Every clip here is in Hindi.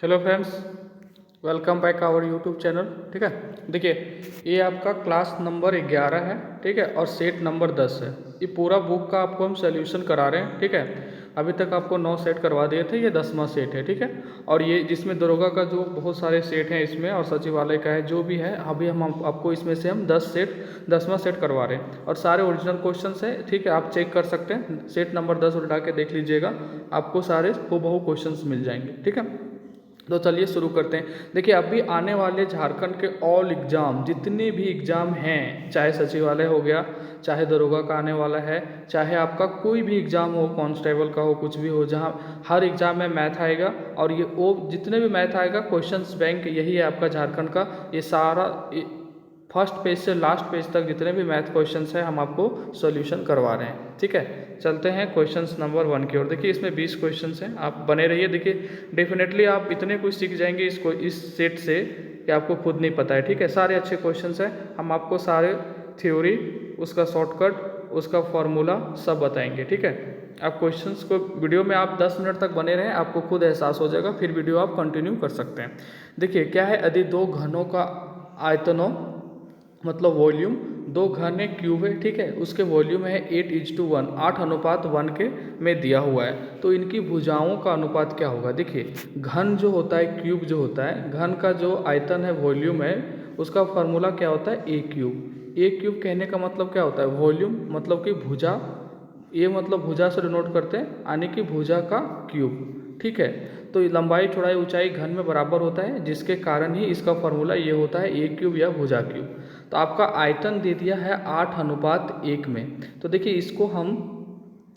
Hello friends, welcome back our YouTube channel. ठीक है, देखिए ये आपका क्लास नंबर 11 है। ठीक है, और सेट नंबर 10 है। ये पूरा बुक का आपको हम सोल्यूशन करा रहे हैं। ठीक है, अभी तक आपको 9 सेट करवा दिए थे, ये 10वां सेट है। ठीक है, और ये जिसमें दरोगा का जो बहुत सारे सेट हैं इसमें, और सचिवालय का है जो भी है, अभी हम आपको इसमें से हम 10वां सेट करवा रहे हैं और सारे ओरिजिनल क्वेश्चन है। ठीक है, आप चेक कर सकते हैं, सेट नंबर 10 उल्टा के देख लीजिएगा, आपको सारे हूबहू क्वेश्चन मिल जाएंगे। ठीक है, तो चलिए शुरू करते हैं। देखिए अभी आने वाले झारखंड के ऑल एग्ज़ाम, जितने भी एग्ज़ाम हैं, चाहे सचिवालय हो गया, चाहे दरोगा का आने वाला है, चाहे आपका कोई भी एग्ज़ाम हो, कांस्टेबल का हो, कुछ भी हो, जहाँ हर एग्ज़ाम में मैथ आएगा। और ये वो जितने भी मैथ आएगा, क्वेश्चंस बैंक यही है आपका झारखंड का। ये सारा फर्स्ट पेज से लास्ट पेज तक जितने भी मैथ क्वेश्चंस हैं हम आपको सॉल्यूशन करवा रहे हैं। ठीक है, चलते हैं क्वेश्चंस नंबर 1 की ओर। देखिए इसमें 20 क्वेश्चंस हैं, आप बने रहिए। देखिए डेफिनेटली आप इतने कुछ सीख जाएंगे इस सेट से कि आपको खुद नहीं पता है। ठीक है, सारे अच्छे क्वेश्चंस हैं, हम आपको सारे थ्योरी, उसका शॉर्टकट, उसका फॉर्मूला सब बताएंगे। ठीक है, आप क्वेश्चंस को वीडियो में आप 10 मिनट तक बने रहें, आपको खुद एहसास हो जाएगा, फिर वीडियो आप कंटिन्यू कर सकते हैं। देखिए क्या है, यदि दो घनों का आयतनों मतलब वॉल्यूम, दो घन एक क्यूब है। ठीक है, उसके वॉल्यूम है 8:1, 8:1 के में दिया हुआ है, तो इनकी भुजाओं का अनुपात क्या होगा। देखिए घन जो होता है, क्यूब जो होता है, घन का जो आयतन है, वॉल्यूम है, उसका फार्मूला क्या होता है, ए क्यूब। ए क्यूब कहने का मतलब क्या होता है, वॉल्यूम मतलब कि भुजा, ये मतलब भुजा से डिनोट करते हैं, यानी कि भुजा का क्यूब। ठीक है, तो लंबाई चौड़ाई ऊंचाई घन में बराबर होता है, जिसके कारण ही इसका फॉर्मूला ये होता है ए क्यूब या भुजा क्यूब। तो आपका आयतन दे दिया है 8:1 में, तो देखिए इसको हम,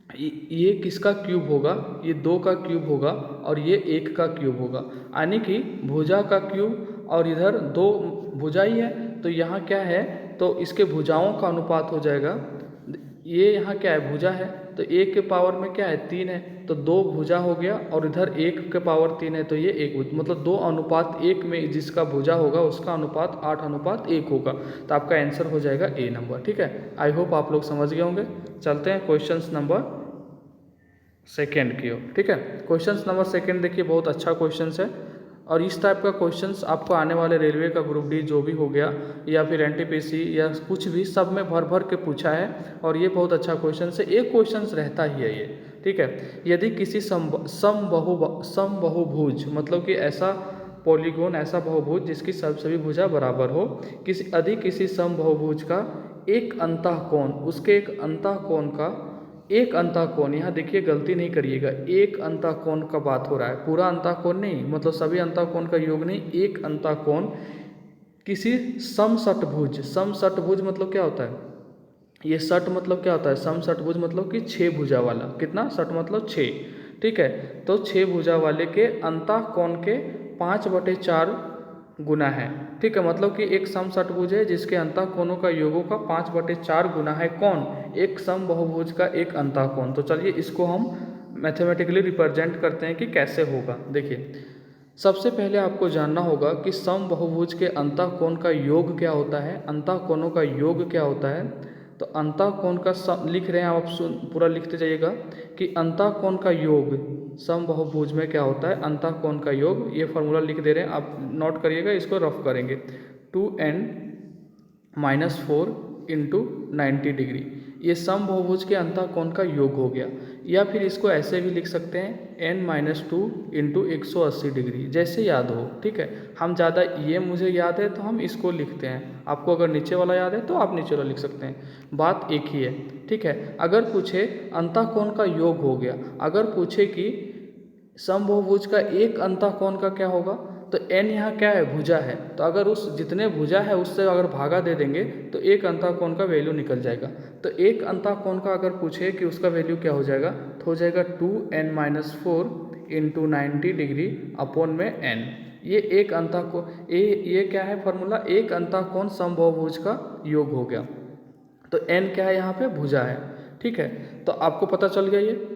ये किसका क्यूब होगा, ये 2 का क्यूब होगा और ये 1 का क्यूब होगा, यानी कि भुजा का क्यूब, और इधर 2 भुजा ही है, तो यहाँ क्या है, तो इसके भुजाओं का अनुपात हो जाएगा, ये यहाँ क्या है, भुजा है, तो 1 के पावर में क्या है, 3 है, तो 2 भुजा हो गया, और इधर 1 के पावर 3 है, तो ये 1, मतलब 2:1 में जिसका भुजा होगा उसका अनुपात 8:1 होगा। तो आपका आंसर हो जाएगा ए नंबर। ठीक है, आई होप आप लोग समझ गए होंगे। चलते हैं क्वेश्चन नंबर 2 की ओर। ठीक है, क्वेश्चन नंबर 2 देखिए बहुत अच्छा क्वेश्चन है, और इस टाइप का क्वेश्चंस आपको आने वाले रेलवे का ग्रुप डी जो भी हो गया, या फिर एनटीपीसी या कुछ भी, सब में भर भर के पूछा है, और ये बहुत अच्छा क्वेश्चन है, एक क्वेश्चंस रहता ही है ये। ठीक है, यदि किसी समबहुभुज मतलब कि ऐसा पॉलीगोन, ऐसा बहुभुज जिसकी सभी भुजा बराबर हो, किसी समबहुभुज का एक अंतःकोण, उसके एक अंतःकोण का, एक अंतःकोण, यहाँ देखिए गलती नहीं करिएगा, एक अंतःकोण का बात हो रहा है, पूरा अंतःकोण नहीं, मतलब सभी अंतःकोण का योग नहीं, एक अंतःकोण किसी समषटभुज, समषटभुज मतलब क्या होता है, ये षट मतलब क्या होता है, समषटभुज मतलब कि 6 भुजा वाला, कितना, षट मतलब 6। ठीक है, तो 6 भुजा वाले के अंतःकोण के 5/4 गुना है। ठीक है, मतलब कि एक समषटभुज है जिसके अंतःकोणों का योगों का 5/4 गुना है, कौन, एक समबहुभुज का एक अंतःकोण। तो चलिए इसको हम मैथमेटिकली रिप्रेजेंट करते हैं कि कैसे होगा। देखिए सबसे पहले आपको जानना होगा कि समबहुभुज के अंतःकोण का योग क्या होता है, अंतःकोणों का योग क्या होता है। तो अंतःकोण का लिख रहे हैं आप, पूरा लिखते जाइएगा कि अंतःकोण का योग समबहुभुज में क्या होता है, अंतःकोण का योग, ये फॉर्मूला लिख दे रहे हैं, आप नोट करिएगा, इसको रफ करेंगे, 2n-4 इंटू 90 डिग्री, ये समबहुभुज के अंतःकोण का योग हो गया। या फिर इसको ऐसे भी लिख सकते हैं, n-2 इंटू 180 डिग्री, जैसे याद हो। ठीक है, हम ज़्यादा, ये मुझे याद है तो हम इसको लिखते हैं, आपको अगर नीचे वाला याद है तो आप नीचे वाला लिख सकते हैं, बात एक ही है। ठीक है, अगर पूछे अंतःकोण का योग हो गया, अगर पूछे कि समबहुभुज का एक अंतःकोण का क्या होगा, तो n यहाँ क्या है, भुजा है, तो अगर उस जितने भुजा है उससे अगर भागा दे देंगे तो एक अंतःकोण का वैल्यू निकल जाएगा। तो एक अंतःकोण का अगर पूछे कि उसका वैल्यू क्या हो जाएगा, तो हो जाएगा 2n-4 इंटू 90 डिग्री अपॉन में n। ये एक अंतःकोण, ये क्या है फॉर्मूला, एक अंतःकोण समबहुभुज का योग हो गया, तो n क्या है यहाँ पे, भुजा है। ठीक है, तो आपको पता चल गया ये।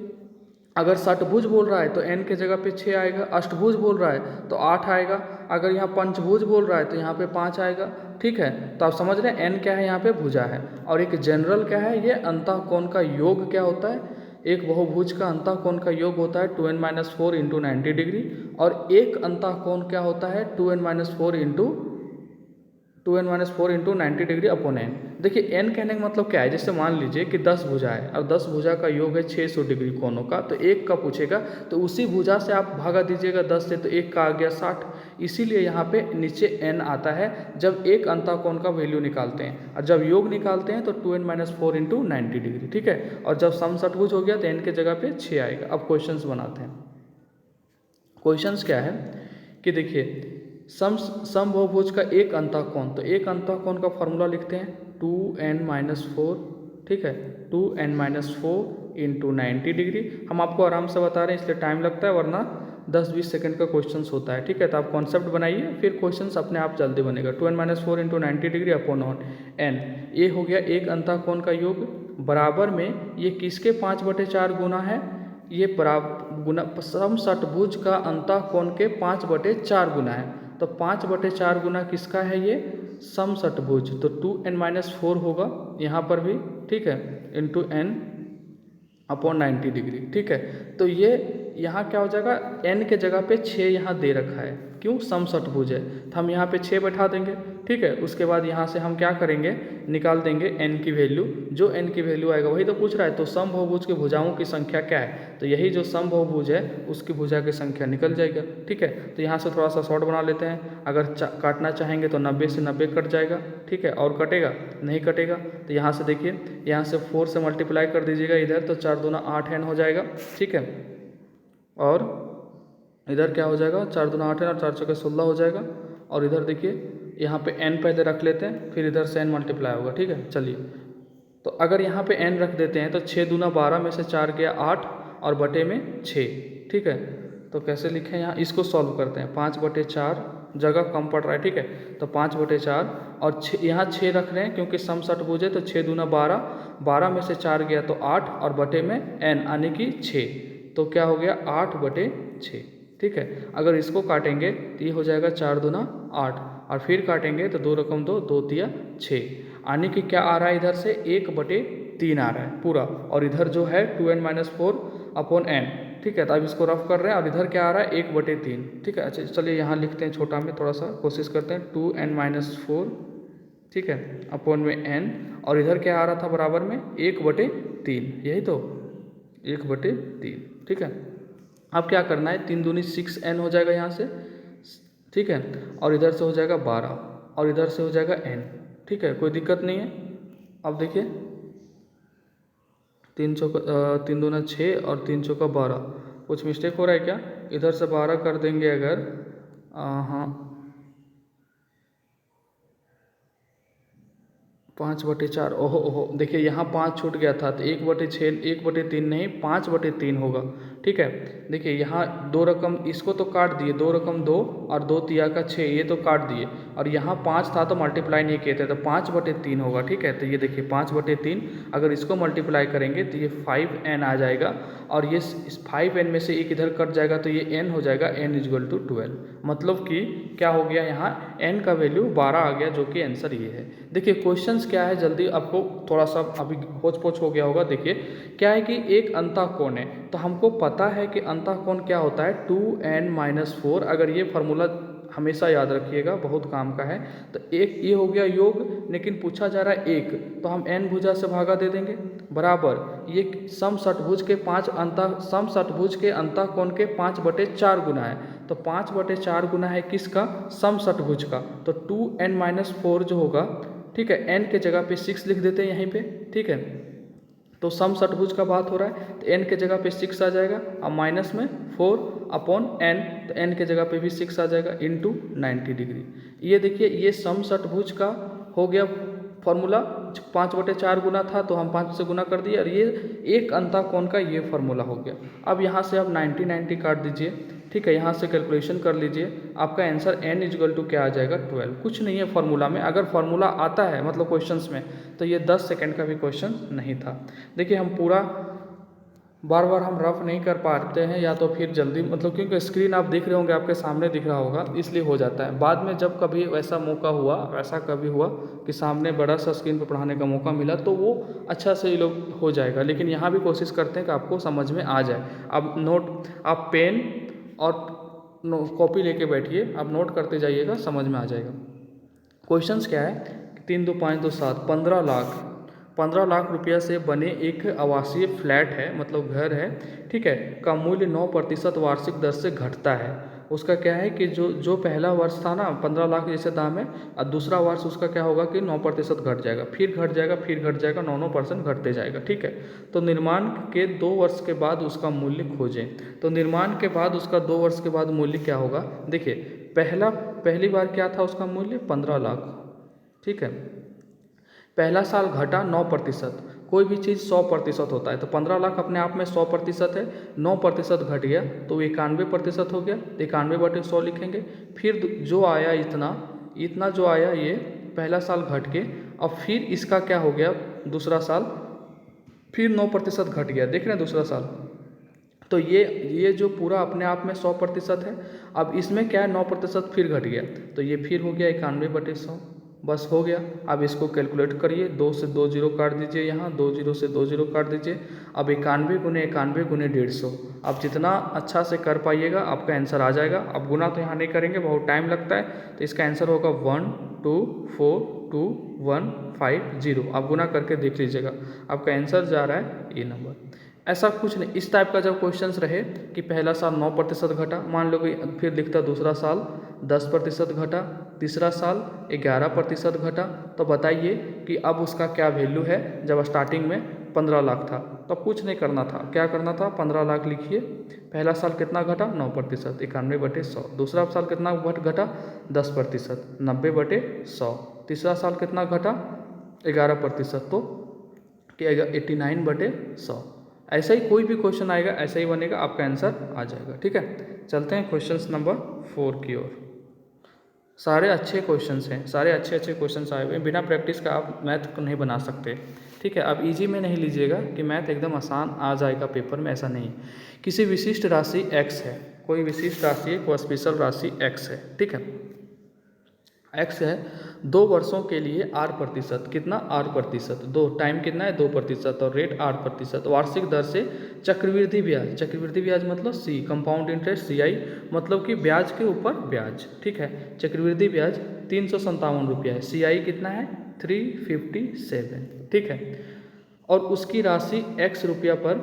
अगर षटभुज बोल रहा है तो n के जगह पे 6 आएगा, अष्टभुज बोल रहा है तो 8 आएगा, अगर यहाँ पंचभुज बोल रहा है तो यहाँ पे 5 आएगा। ठीक है, तो आप समझ रहे हैं n क्या है, यहाँ पे भुजा है, और एक जनरल क्या है, ये अंतःकोण का योग क्या होता है, एक बहुभुज का अंतःकोण का योग होता है 2n-4 इंटू 90 डिग्री, और एक अंतःकोण क्या होता है 2n-4 into 90 degree upon n. देखिए एन कहने का मतलब क्या है, जैसे मान लीजिए कि 10 भुजा है और 10 भुजा का योग है 600 डिग्री कोणों का, तो एक का पूछेगा तो उसी भुजा से आप भागा दीजिएगा 10 से, तो एक का आ गया 60। इसीलिए यहाँ पे नीचे एन आता है जब एक अंतःकोण का वैल्यू निकालते हैं, और जब योग निकालते हैं तो 2n-4 इंटू 90 डिग्री, ठीक है। और जब समषटभुज हो गया तो एन के जगह पे 6 आएगा। अब क्वेश्चंस बनाते हैं। क्वेश्चंस क्या है कि देखिए समबहुभुज का एक अंतःकोण, तो एक अंतःकोण का फॉर्मूला लिखते हैं 2n-4, ठीक है, 2n-4 इंटू 90 डिग्री। हम आपको आराम से बता रहे हैं इसलिए टाइम लगता है, वरना 10-20 सेकंड का क्वेश्चंस होता है, ठीक है। तो आप कॉन्सेप्ट बनाइए, फिर क्वेश्चंस अपने आप जल्दी बनेगा। 2n-4 into 90 degree upon N, ये हो गया एक अंतःकोण का योग, बराबर में ये किसके 5/4 गुना है, ये बराबर गुना समषटभुज का अंतःकोण के 5/4 गुना है। तो 5/4 गुना किसका है, ये समषटभुज, तो 2n-4 होगा यहाँ पर भी, ठीक है, इंटू n अपॉन 90 डिग्री, ठीक है। तो ये यहाँ क्या हो जाएगा, n के जगह पे 6 यहाँ दे रखा है, क्यों, समषटभुज है, तो हम यहाँ पे 6 बैठा देंगे, ठीक है। उसके बाद यहाँ से हम क्या करेंगे, निकाल देंगे n की वैल्यू, जो n की वैल्यू आएगा वही तो पूछ रहा है। तो समबहुभुज की भुजाओं की संख्या क्या है, तो यही जो समबहुभुज है उसकी भुजा की संख्या निकल जाएगा, ठीक है। तो यहाँ से थोड़ा सा शॉर्ट बना लेते हैं, अगर काटना चाहेंगे तो 90 से 90 कट जाएगा, ठीक है, और कटेगा नहीं कटेगा। तो यहाँ से देखिए, यहाँ से 4 से मल्टीप्लाई कर दीजिएगा इधर, तो 4 दूना 8 n हो जाएगा, ठीक है। और इधर क्या हो जाएगा, 4 दूना 8 n और 4 चौके 16 हो जाएगा। और इधर देखिए यहाँ पे n पहले रख लेते हैं, फिर इधर से n मल्टीप्लाई होगा, ठीक है। चलिए, तो अगर यहाँ पे n रख देते हैं तो 6 दूना 12 में से 4 गया 8 और बटे में 6, ठीक है। तो कैसे लिखें, यहाँ इसको सॉल्व करते हैं, 5/4 जगह कम पड़ रहा है, ठीक है। तो 5/4 और यहाँ 6 रख रहे हैं क्योंकि समषटभुज है, तो 6 दूना 12, 12 में से 4 गया तो 8 और बटे में n यानी कि 6, तो क्या हो गया 8/6, ठीक है। अगर इसको काटेंगे तो ये हो जाएगा 4 दूना 8, और फिर काटेंगे तो 2 रकम 2, 2 तिया 6, यानी कि क्या आ रहा है, इधर से 1/3 आ रहा है पूरा, और इधर जो है 2n-4 अपॉन n, ठीक है। तो अब इसको रफ कर रहे हैं, और इधर क्या आ रहा है 1/3, ठीक है। अच्छा चलिए यहाँ लिखते हैं छोटा में, थोड़ा सा कोशिश करते हैं, 2n-4, ठीक है, अपॉन में n, और इधर क्या आ रहा था बराबर में 1/3, यही तो 1/3, ठीक है। अब क्या करना है, 3 दूनी 6n हो जाएगा यहाँ से, ठीक है, और इधर से हो जाएगा 12, और इधर से हो जाएगा n, ठीक है, कोई दिक्कत नहीं है। अब देखिए 3 दूना 6 और 3 चौका 12, कुछ मिस्टेक हो रहा है क्या, इधर से 12 कर देंगे अगर, हाँ 5/4, ओहो देखिए यहाँ 5 छूट गया था, तो 1/6, 1/3 नहीं 5/3 होगा, ठीक है। देखिए यहाँ 2 रकम इसको तो काट दिए, 2 रकम 2 और 2 तिया का 6, ये तो काट दिए, और यहाँ 5 था तो मल्टीप्लाई नहीं किए थे, तो 5/3 होगा, ठीक है। तो ये देखिए 5/3, अगर इसको मल्टीप्लाई करेंगे तो ये 5n आ जाएगा, और ये इस 5n में से एक इधर कट जाएगा तो ये n हो जाएगा, n=12, मतलब कि क्या हो गया, यहाँ n का वैल्यू 12 आ गया, जो कि आंसर ये है। देखिए क्वेश्चंस क्या है, जल्दी आपको थोड़ा सा अभी होच पोच हो गया होगा। देखिए क्या है कि एक अंतःकोण है, तो हमको पता है कि अंतःकोण क्या होता है 2n-4, अगर ये फार्मूला हमेशा याद रखिएगा, बहुत काम का है। तो एक ये हो गया योग, लेकिन पूछा जा रहा है एक, तो हम n भुजा से भागा दे देंगे, बराबर ये समषटभुज के अंतःकोण के 5/4 गुना है, तो 5/4 गुना है किसका, समषटभुज का, तो 2n-4 जो होगा, ठीक है, n के जगह पे 6 लिख देते हैं यहीं पे, ठीक है। तो समषटभुज का बात हो रहा है, तो n के जगह पे 6 आ जाएगा, और माइनस में 4 अपॉन n, तो n के जगह पे भी 6 आ जाएगा, इंटू 90 डिग्री। ये देखिए ये समषटभुज का हो गया फॉर्मूला, 5/4 गुना था तो हम 5 से गुना कर दिए, और ये एक अंतःकोण का ये फॉर्मूला हो गया। अब यहाँ से आप 90 काट दीजिए, ठीक है, यहाँ से कैलकुलेशन कर लीजिए, आपका आंसर n क्या आ जाएगा 12, कुछ नहीं है फार्मूला में। अगर फार्मूला आता है मतलब क्वेश्चंस में, तो ये 10 सेकंड का भी क्वेश्चन नहीं था। देखिए हम पूरा बार बार हम रफ नहीं कर पाते हैं, या तो फिर जल्दी मतलब क्योंकि स्क्रीन आप देख रहे होंगे, आपके सामने दिख रहा होगा, इसलिए हो जाता है। बाद में जब कभी वैसा मौका हुआ, वैसा कभी हुआ कि सामने बड़ा सा स्क्रीन पर पढ़ाने का मौका मिला, तो वो अच्छा से ये लोग हो जाएगा। लेकिन यहाँ भी कोशिश करते हैं कि आपको समझ में आ जाए। अब नोट, आप पेन और कॉपी लेके बैठिए, आप नोट करते जाइएगा, समझ में आ जाएगा। क्वेश्चंस क्या है, 3 2 5 2 7, 15 लाख रुपया से बने एक आवासीय फ्लैट है, मतलब घर है, ठीक है, का मूल्य 9% वार्षिक दर से घटता है। उसका क्या है कि जो पहला वर्ष था ना 15 लाख जैसे दाम है, और दूसरा वर्ष उसका क्या होगा कि 9% घट जाएगा, फिर घट जाएगा, फिर घट जाएगा, 9% घटते जाएगा, ठीक है। तो निर्माण के 2 वर्ष के बाद उसका मूल्य खोजें। तो निर्माण के बाद उसका 2 वर्ष के बाद मूल्य क्या होगा, देखिए पहली बार क्या था उसका मूल्य 15 लाख, ठीक है। पहला साल घटा 9%, कोई भी चीज़ 100% होता है, तो 15 लाख अपने आप में 100% है, 9% घट गया तो 91% हो गया, 91/100 लिखेंगे। फिर जो आया इतना जो आया ये पहला साल घट के, अब फिर इसका क्या हो गया दूसरा साल, फिर 9% घट गया, देख रहे हैं दूसरा साल। तो ये जो पूरा अपने आप में 100% है, अब इसमें क्या है 9% फिर घट गया, तो ये फिर हो गया 91/100, बस हो गया। अब इसको कैलकुलेट करिए, 2 से 2 जीरो काट दीजिए, यहाँ 2 जीरो से 2 जीरो काट दीजिए। अब 91 गुने 91 गुने 150, अब जितना अच्छा से कर पाइएगा आपका आंसर आ जाएगा। अब गुना तो यहाँ नहीं करेंगे, बहुत टाइम लगता है, तो इसका आंसर होगा 1242150। आप गुना करके देख लीजिएगा, आपका आंसर जा रहा है ये नंबर। ऐसा कुछ नहीं, इस टाइप का जब क्वेश्चंस रहे कि पहला साल 9% घटा, मान लो कि फिर लिखता दूसरा साल 10% घटा, तीसरा साल 11% घटा, तो बताइए कि अब उसका क्या वैल्यू है। जब स्टार्टिंग में 15 लाख था तो कुछ नहीं करना था, क्या करना था, 15 लाख लिखिए। पहला साल कितना घटा 9%, 91/100। दूसरा साल कितना घटा 10%, 90/100। तीसरा साल कितना घटा 11%, तो 89/100। ऐसा ही कोई भी क्वेश्चन आएगा ऐसा ही बनेगा, आपका आंसर आ जाएगा, ठीक है। चलते हैं क्वेश्चन नंबर 4 की ओर। सारे अच्छे क्वेश्चंस हैं, सारे अच्छे क्वेश्चंस आए हुए हैं, बिना प्रैक्टिस का आप मैथ को नहीं बना सकते, ठीक है। अब इजी में नहीं लीजिएगा कि मैथ एकदम आसान आ जाएगा पेपर में, ऐसा नहीं। किसी विशिष्ट राशि x है, कोई विशिष्ट राशि, कोई स्पेशल राशि x है, ठीक है। x है 2 वर्षों के लिए r%, कितना r%, 2 टाइम कितना है 2%, और रेट r%, वार्षिक दर से चक्रवृद्धि ब्याज मतलब c, कंपाउंड इंटरेस्ट CI, मतलब कि ब्याज के ऊपर ब्याज, ठीक है। चक्रवृद्धि ब्याज 357 रुपया है, CI कितना है 357, ठीक है। और उसकी राशि x रुपया पर,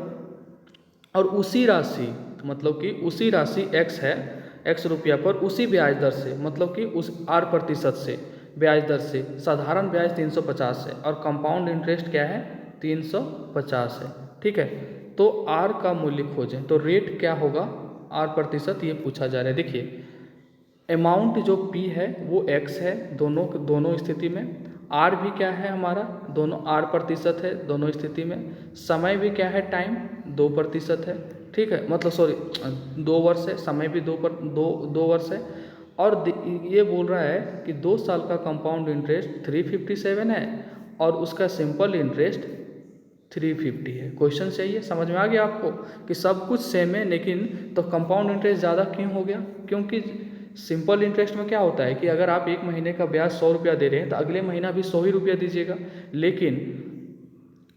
और उसी राशि मतलब कि उसी राशि x है x रुपया पर उसी ब्याज दर से, मतलब कि उस r% से ब्याज दर से, साधारण ब्याज 350 है और कंपाउंड इंटरेस्ट क्या है 350 है, ठीक है। तो r का मूल्य खोजें, तो रेट क्या होगा r%, ये पूछा जा रहा है। देखिए अमाउंट जो p है वो x है दोनों स्थिति में, r भी क्या है हमारा दोनों r% है दोनों स्थिति में, समय भी क्या है टाइम 2% है, ठीक है, मतलब सॉरी 2 वर्ष है, समय भी 2 वर्ष है। और ये बोल रहा है कि 2 साल का कंपाउंड इंटरेस्ट 357 है और उसका सिंपल इंटरेस्ट 350 है। क्वेश्चन चाहिए, समझ में आ गया आपको कि सब कुछ सेम है, लेकिन तो कंपाउंड इंटरेस्ट ज़्यादा क्यों हो गया, क्योंकि सिंपल इंटरेस्ट में क्या होता है कि अगर आप एक महीने का ब्याज 100 रुपया दे रहे हैं तो अगले महीना भी 100 ही रुपया दीजिएगा। लेकिन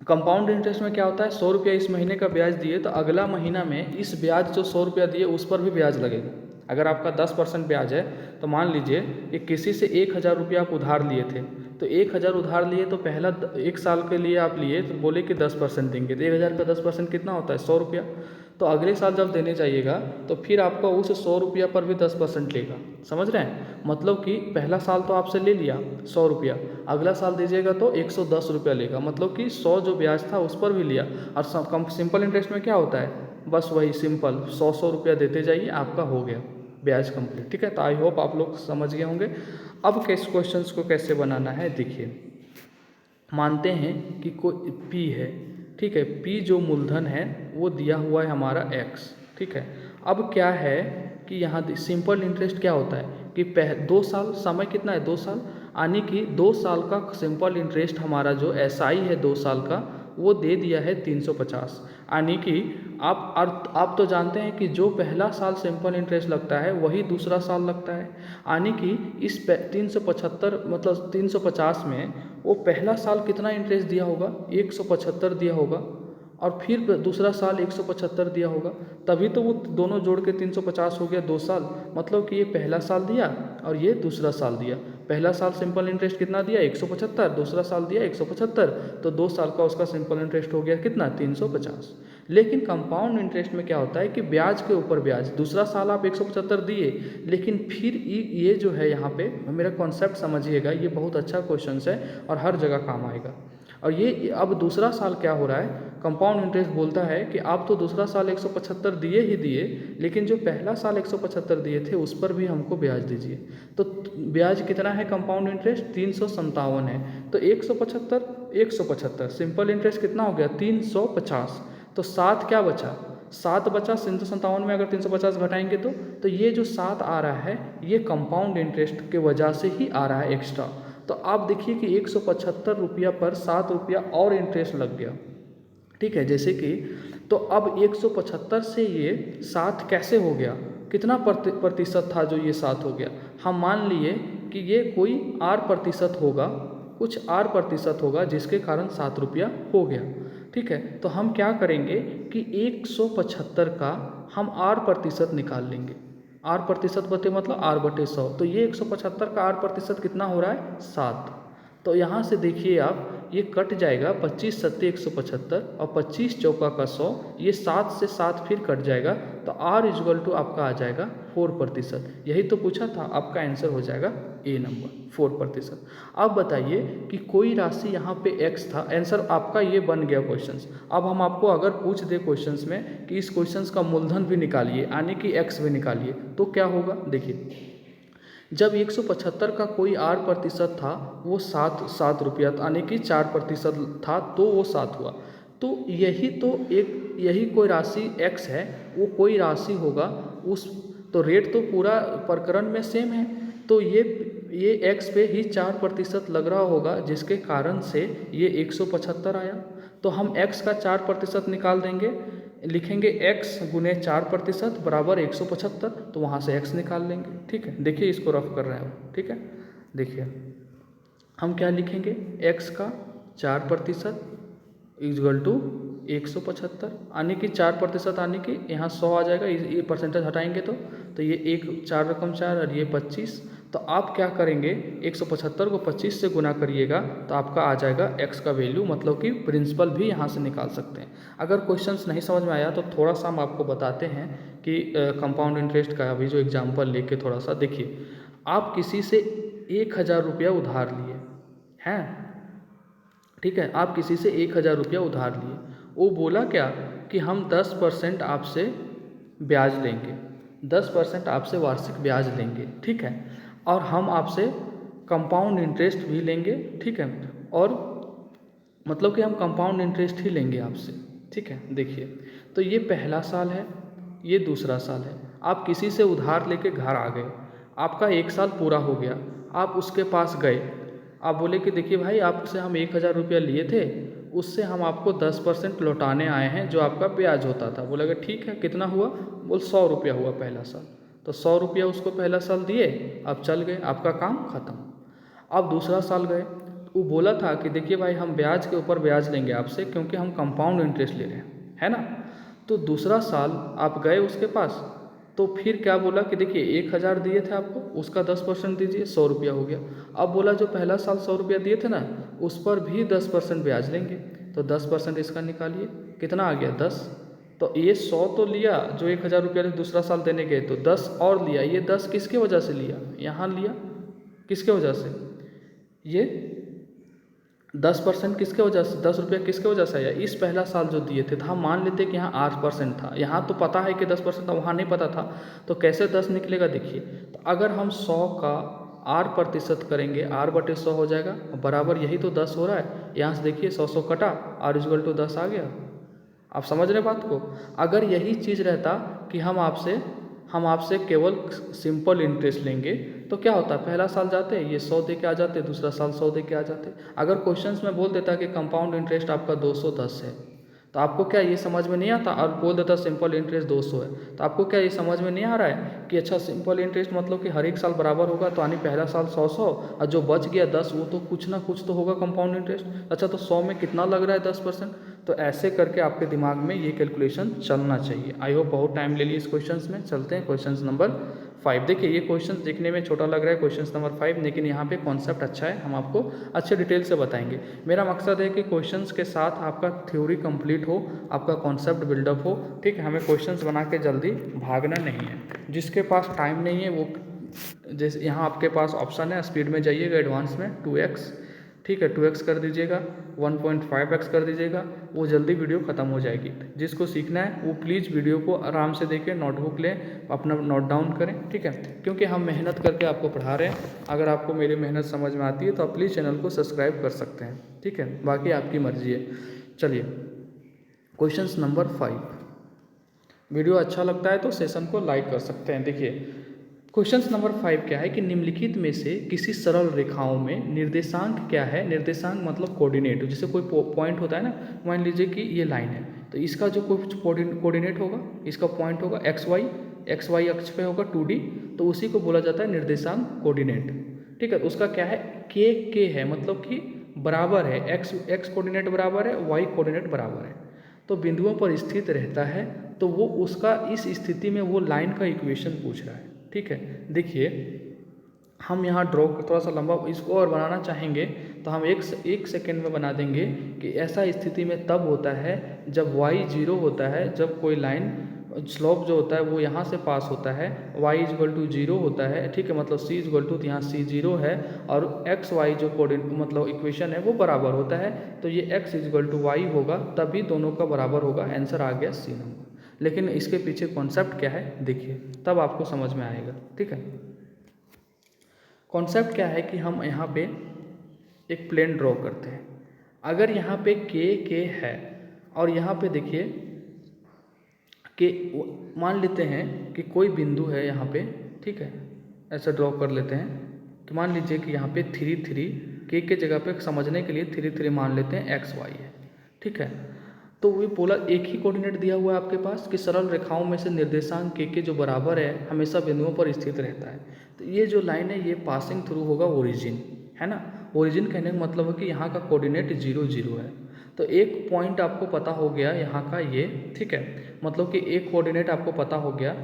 कंपाउंड इंटरेस्ट में क्या होता है 100 रुपया इस महीने का ब्याज दिए तो अगला महीना में इस ब्याज जो 100 रुपया दिए उस पर भी ब्याज लगेगा। अगर आपका 10% ब्याज है तो मान लीजिए कि किसी से 1000 रुपया आप उधार लिए थे, तो 1000 उधार लिए तो पहला 1 साल के लिए आप लिए तो बोले कि 10% देंगे, तो 1000 का 10% कितना होता है 100 रुपया। तो अगले साल जब देने जाइएगा तो फिर आपका उस 100 रुपया पर भी 10% लेगा, समझ रहे हैं। मतलब कि पहला साल तो आपसे ले लिया 100 रुपया, अगला साल दीजिएगा तो 110 रुपया लेगा, मतलब कि 100 जो ब्याज था उस पर भी लिया। और सिंपल इंटरेस्ट में क्या होता है बस वही सिंपल 100 रुपया देते जाइए, आपका हो गया ब्याज कंप्लीट, ठीक है। तो आई होप आप लोग समझ गए होंगे। अब किस क्वेश्चंस को कैसे बनाना है, देखिए मानते हैं कि कोई p है, ठीक है, p जो मूलधन है वो दिया हुआ है हमारा x, ठीक है। अब क्या है कि यहाँ सिंपल इंटरेस्ट क्या होता है कि 2 साल, समय कितना है 2 साल, यानी कि 2 साल का सिंपल इंटरेस्ट हमारा जो SI है 2 साल का वो दे दिया है 350। यानी कि आप तो जानते हैं कि जो पहला साल सिंपल इंटरेस्ट लगता है वही दूसरा साल लगता है। यानी कि इस 375 मतलब 350 में वो पहला साल कितना इंटरेस्ट दिया होगा, 175 दिया होगा, और फिर दूसरा साल 175 दिया होगा, तभी तो वो दोनों जोड़ के 350 हो गया 2 साल। मतलब कि ये पहला साल दिया और ये दूसरा साल दिया। पहला साल सिंपल इंटरेस्ट कितना दिया 175, दूसरा साल दिया 175, तो 2 साल का उसका सिंपल इंटरेस्ट हो गया कितना 350। लेकिन कंपाउंड इंटरेस्ट में क्या होता है कि ब्याज के ऊपर ब्याज, दूसरा साल आप 175 दिए, लेकिन फिर ये जो है यहाँ पे मेरा कॉन्सेप्ट समझिएगा, ये बहुत अच्छा क्वेश्चन है और हर जगह काम आएगा। और ये अब दूसरा साल क्या हो रहा है, कंपाउंड इंटरेस्ट बोलता है कि आप तो दूसरा साल 175 दिए ही दिए, लेकिन जो पहला साल 175 दिए थे उस पर भी हमको ब्याज दीजिए। तो ब्याज कितना है कंपाउंड इंटरेस्ट 357 है, तो 175 सिंपल इंटरेस्ट कितना हो गया 350, तो 7 क्या बचा 7 बचा 357 में अगर 350 घटाएंगे तो ये जो 7 आ रहा है ये कंपाउंड इंटरेस्ट के वजह से ही आ रहा है एक्स्ट्रा। तो आप देखिए कि 175 रुपया पर 7 रुपया और इंटरेस्ट लग गया, ठीक है। जैसे कि तो अब 175 से ये 7 कैसे हो गया, कितना प्रतिशत था जो ये 7 हो गया। हम मान लिए कि ये कोई R प्रतिशत होगा, कुछ R प्रतिशत होगा जिसके कारण 7 रुपया हो गया, ठीक है। तो हम क्या करेंगे कि 175 का हम R प्रतिशत निकाल लेंगे। R प्रतिशत बटे मतलब R/100, तो ये 175 का R प्रतिशत कितना हो रहा है 7। तो यहाँ से देखिए आप ये कट जाएगा 25 सत्ते 175 और 25 चौका का 100, ये 7 से 7 फिर कट जाएगा, तो R इक्वल टू आपका आ जाएगा 4%। यही तो पूछा था, आपका आंसर हो जाएगा ए नंबर 4%। अब बताइए कि कोई राशि यहाँ पे x था, आंसर आपका ये बन गया क्वेश्चन। अब हम आपको अगर पूछ दे क्वेश्चन में कि इस क्वेश्चन का मूलधन भी निकालिए यानी कि x भी निकालिए, तो क्या होगा। देखिए जब 175 का कोई R प्रतिशत था वो 7 रुपया यानी कि 4% था, तो वो 7 हुआ। तो यही कोई राशि x है, वो कोई राशि होगा उस, तो रेट तो पूरा प्रकरण में सेम है, तो ये x पे ही 4% लग रहा होगा जिसके कारण से ये 175 आया। तो हम x का 4% निकाल देंगे, लिखेंगे x गुने 4% बराबर 175, तो वहाँ से x निकाल लेंगे, ठीक है। देखिए इसको रफ कर रहे हैं हम, ठीक है। देखिए हम क्या लिखेंगे, x का 4% इक्वल टू 175, यानी कि 4% आने की यहाँ 100 आ जाएगा, ये परसेंटेज हटाएंगे तो ये 4 रकम 4 और ये 25। तो आप क्या करेंगे 175 को 25 से गुना करिएगा तो आपका आ जाएगा x का वैल्यू, मतलब कि प्रिंसिपल भी यहाँ से निकाल सकते हैं। अगर क्वेश्चंस नहीं समझ में आया तो थोड़ा सा हम आपको बताते हैं कि कंपाउंड इंटरेस्ट का अभी जो एग्जाम्पल लेके थोड़ा सा देखिए। आप किसी से 1000 रुपया उधार लिए हैं, ठीक है, आप किसी से 1000 रुपया उधार लिए, वो बोला क्या कि हम 10% आपसे ब्याज लेंगे, 10% आपसे वार्षिक ब्याज लेंगे, ठीक है, और हम आपसे कंपाउंड इंटरेस्ट भी लेंगे, ठीक है, और मतलब कि हम कंपाउंड इंटरेस्ट ही लेंगे आपसे, ठीक है। देखिए तो ये पहला साल है, ये दूसरा साल है। आप किसी से उधार लेके घर आ गए, आपका 1 साल पूरा हो गया, आप उसके पास गए, आप बोले कि देखिए भाई आपसे हम 1000 रुपया लिए थे, उससे हम आपको 10% लौटाने आए हैं जो आपका ब्याज होता था। बोला कि ठीक है, कितना हुआ, बोल 100 रुपया हुआ पहला साल, तो 100 रुपया उसको पहला साल दिए, अब चल गए, आपका काम ख़त्म। अब दूसरा साल गए, वो बोला था कि देखिए भाई हम ब्याज के ऊपर ब्याज लेंगे आपसे क्योंकि हम कंपाउंड इंटरेस्ट ले रहे हैं, है ना। तो दूसरा साल आप गए उसके पास, तो फिर क्या बोला कि देखिए 1000 दिए थे आपको, उसका 10% दीजिए, 100 रुपया हो गया। अब बोला जो पहला साल 100 रुपया दिए थे ना, उस पर भी 10% ब्याज लेंगे, तो 10% इसका निकालिए, कितना आ गया 10। तो ये 100 तो लिया जो 1000 रुपया दूसरा साल देने गए, तो 10 और लिया, ये 10 किसके वजह से लिया, यहाँ लिया, किसके वजह से, ये 10% किसके वजह से, 10 रुपया किसके वजह से आया, इस पहला साल जो दिए थे। तो हम मान लेते कि यहाँ 8% था, यहाँ तो पता है कि 10% था, वहाँ नहीं पता था, तो कैसे 10 निकलेगा। देखिए तो अगर हम 100 का R% करेंगे, R/100 हो जाएगा, बराबर यही तो 10 हो रहा है। यहाँ से देखिए 100 कटा, R = 10 आ गया। आप समझ रहे बात को। अगर यही चीज़ रहता कि हम आपसे हम आपसे केवल सिंपल इंटरेस्ट लेंगे तो क्या होता है, पहला साल जाते ये 100 दे के आ जाते, दूसरा साल 100 दे के आ जाते। अगर क्वेश्चंस में बोल देता कि कंपाउंड इंटरेस्ट आपका 210 है तो आपको क्या ये समझ में नहीं आता, और बोल देता सिंपल इंटरेस्ट 200 है तो आपको क्या ये समझ में नहीं आ रहा है कि अच्छा सिंपल इंटरेस्ट मतलब कि हर एक साल बराबर होगा, तो यानी पहला साल 100 और जो बच गया 10 वो तो कुछ ना कुछ तो होगा कंपाउंड इंटरेस्ट। अच्छा तो 100 में कितना लग रहा है 10%, तो ऐसे करके आपके दिमाग में ये कैलकुलेशन चलना चाहिए। आई होप बहुत टाइम ले लिए इस क्वेश्चन में। चलते हैं क्वेश्चन नंबर 5। देखिए ये क्वेश्चन देखने में छोटा लग रहा है क्वेश्चन नंबर 5, लेकिन यहाँ पे कॉन्सेप्ट अच्छा है, हम आपको अच्छे डिटेल से बताएंगे। मेरा मकसद है कि क्वेश्चंस के साथ आपका थ्योरी कंप्लीट हो, आपका कॉन्सेप्ट बिल्डअप हो, ठीक है। हमें क्वेश्चंस बना के जल्दी भागना नहीं है। जिसके पास टाइम नहीं है वो, जैसे यहाँ आपके पास ऑप्शन है स्पीड में जाइएगा, एडवांस में 2x, ठीक है 2x कर दीजिएगा, 1.5x कर दीजिएगा, वो जल्दी वीडियो ख़त्म हो जाएगी। जिसको सीखना है वो प्लीज़ वीडियो को आराम से देखें, नोटबुक लें, अपना नोट डाउन करें, ठीक है, क्योंकि हम मेहनत करके आपको पढ़ा रहे हैं। अगर आपको मेरी मेहनत समझ में आती है तो आप प्लीज़ चैनल को सब्सक्राइब कर सकते हैं, ठीक है, बाकी आपकी मर्जी है। चलिए क्वेश्चन नंबर 5। वीडियो अच्छा लगता है तो सेशन को लाइक कर सकते हैं। देखिए क्वेश्चन नंबर 5 क्या है कि निम्नलिखित में से किसी सरल रेखाओं में निर्देशांक क्या है। निर्देशांक मतलब कोऑर्डिनेट, जैसे कोई पॉइंट होता है ना, मान लीजिए कि ये लाइन है तो इसका जो कुछ कोऑर्डिनेट होगा, इसका पॉइंट होगा एक्स वाई अक्ष पे होगा 2D, तो उसी को बोला जाता है निर्देशांक कोऑर्डिनेट, ठीक है। उसका क्या है के है, मतलब कि बराबर है, एक्स कोऑर्डिनेट बराबर है, वाई कोऑर्डिनेट बराबर है, तो बिंदुओं पर स्थित रहता है। तो वो उसका इस स्थिति में वो लाइन का इक्वेशन पूछ रहा है, ठीक है। देखिए हम यहाँ ड्रॉ थोड़ा सा लंबा इसको और बनाना चाहेंगे तो हम एक सेकेंड में बना देंगे कि ऐसा स्थिति में तब होता है जब y 0 होता है, जब कोई लाइन स्लोप जो होता है वो यहाँ से पास होता है, y = 0 होता है, ठीक है, मतलब c = यहाँ c 0 है और x y जो कोऑर्डिनेट मतलब इक्वेशन है वो बराबर होता है, तो ये x = y होगा, तभी दोनों का बराबर होगा। आंसर आ गया C नंबर। लेकिन इसके पीछे कॉन्सेप्ट क्या है देखिए, तब आपको समझ में आएगा, ठीक है। कॉन्सेप्ट क्या है कि हम यहाँ पे एक प्लेन ड्रॉ करते हैं। अगर यहाँ पे के है और यहाँ पे देखिए कि मान लेते हैं कि कोई बिंदु है यहाँ पे, ठीक है, ऐसा ड्रॉ कर लेते हैं कि मान लीजिए कि यहाँ पे 3 के जगह पे समझने के लिए 3 मान लेते हैं x y है, ठीक है। तो वो पोलर एक ही कोऑर्डिनेट दिया हुआ है आपके पास कि सरल रेखाओं में से निर्देशांक के जो बराबर है हमेशा बिंदुओं पर स्थित रहता है। तो ये जो लाइन है ये पासिंग थ्रू होगा ओरिजिन, है ना। ओरिजिन कहने का मतलब है कि यहाँ का कोऑर्डिनेट 0 0 है। तो एक पॉइंट आपको पता हो गया यहाँ का ये, ठीक है, मतलब कि एक कोऑर्डिनेट आपको पता हो गया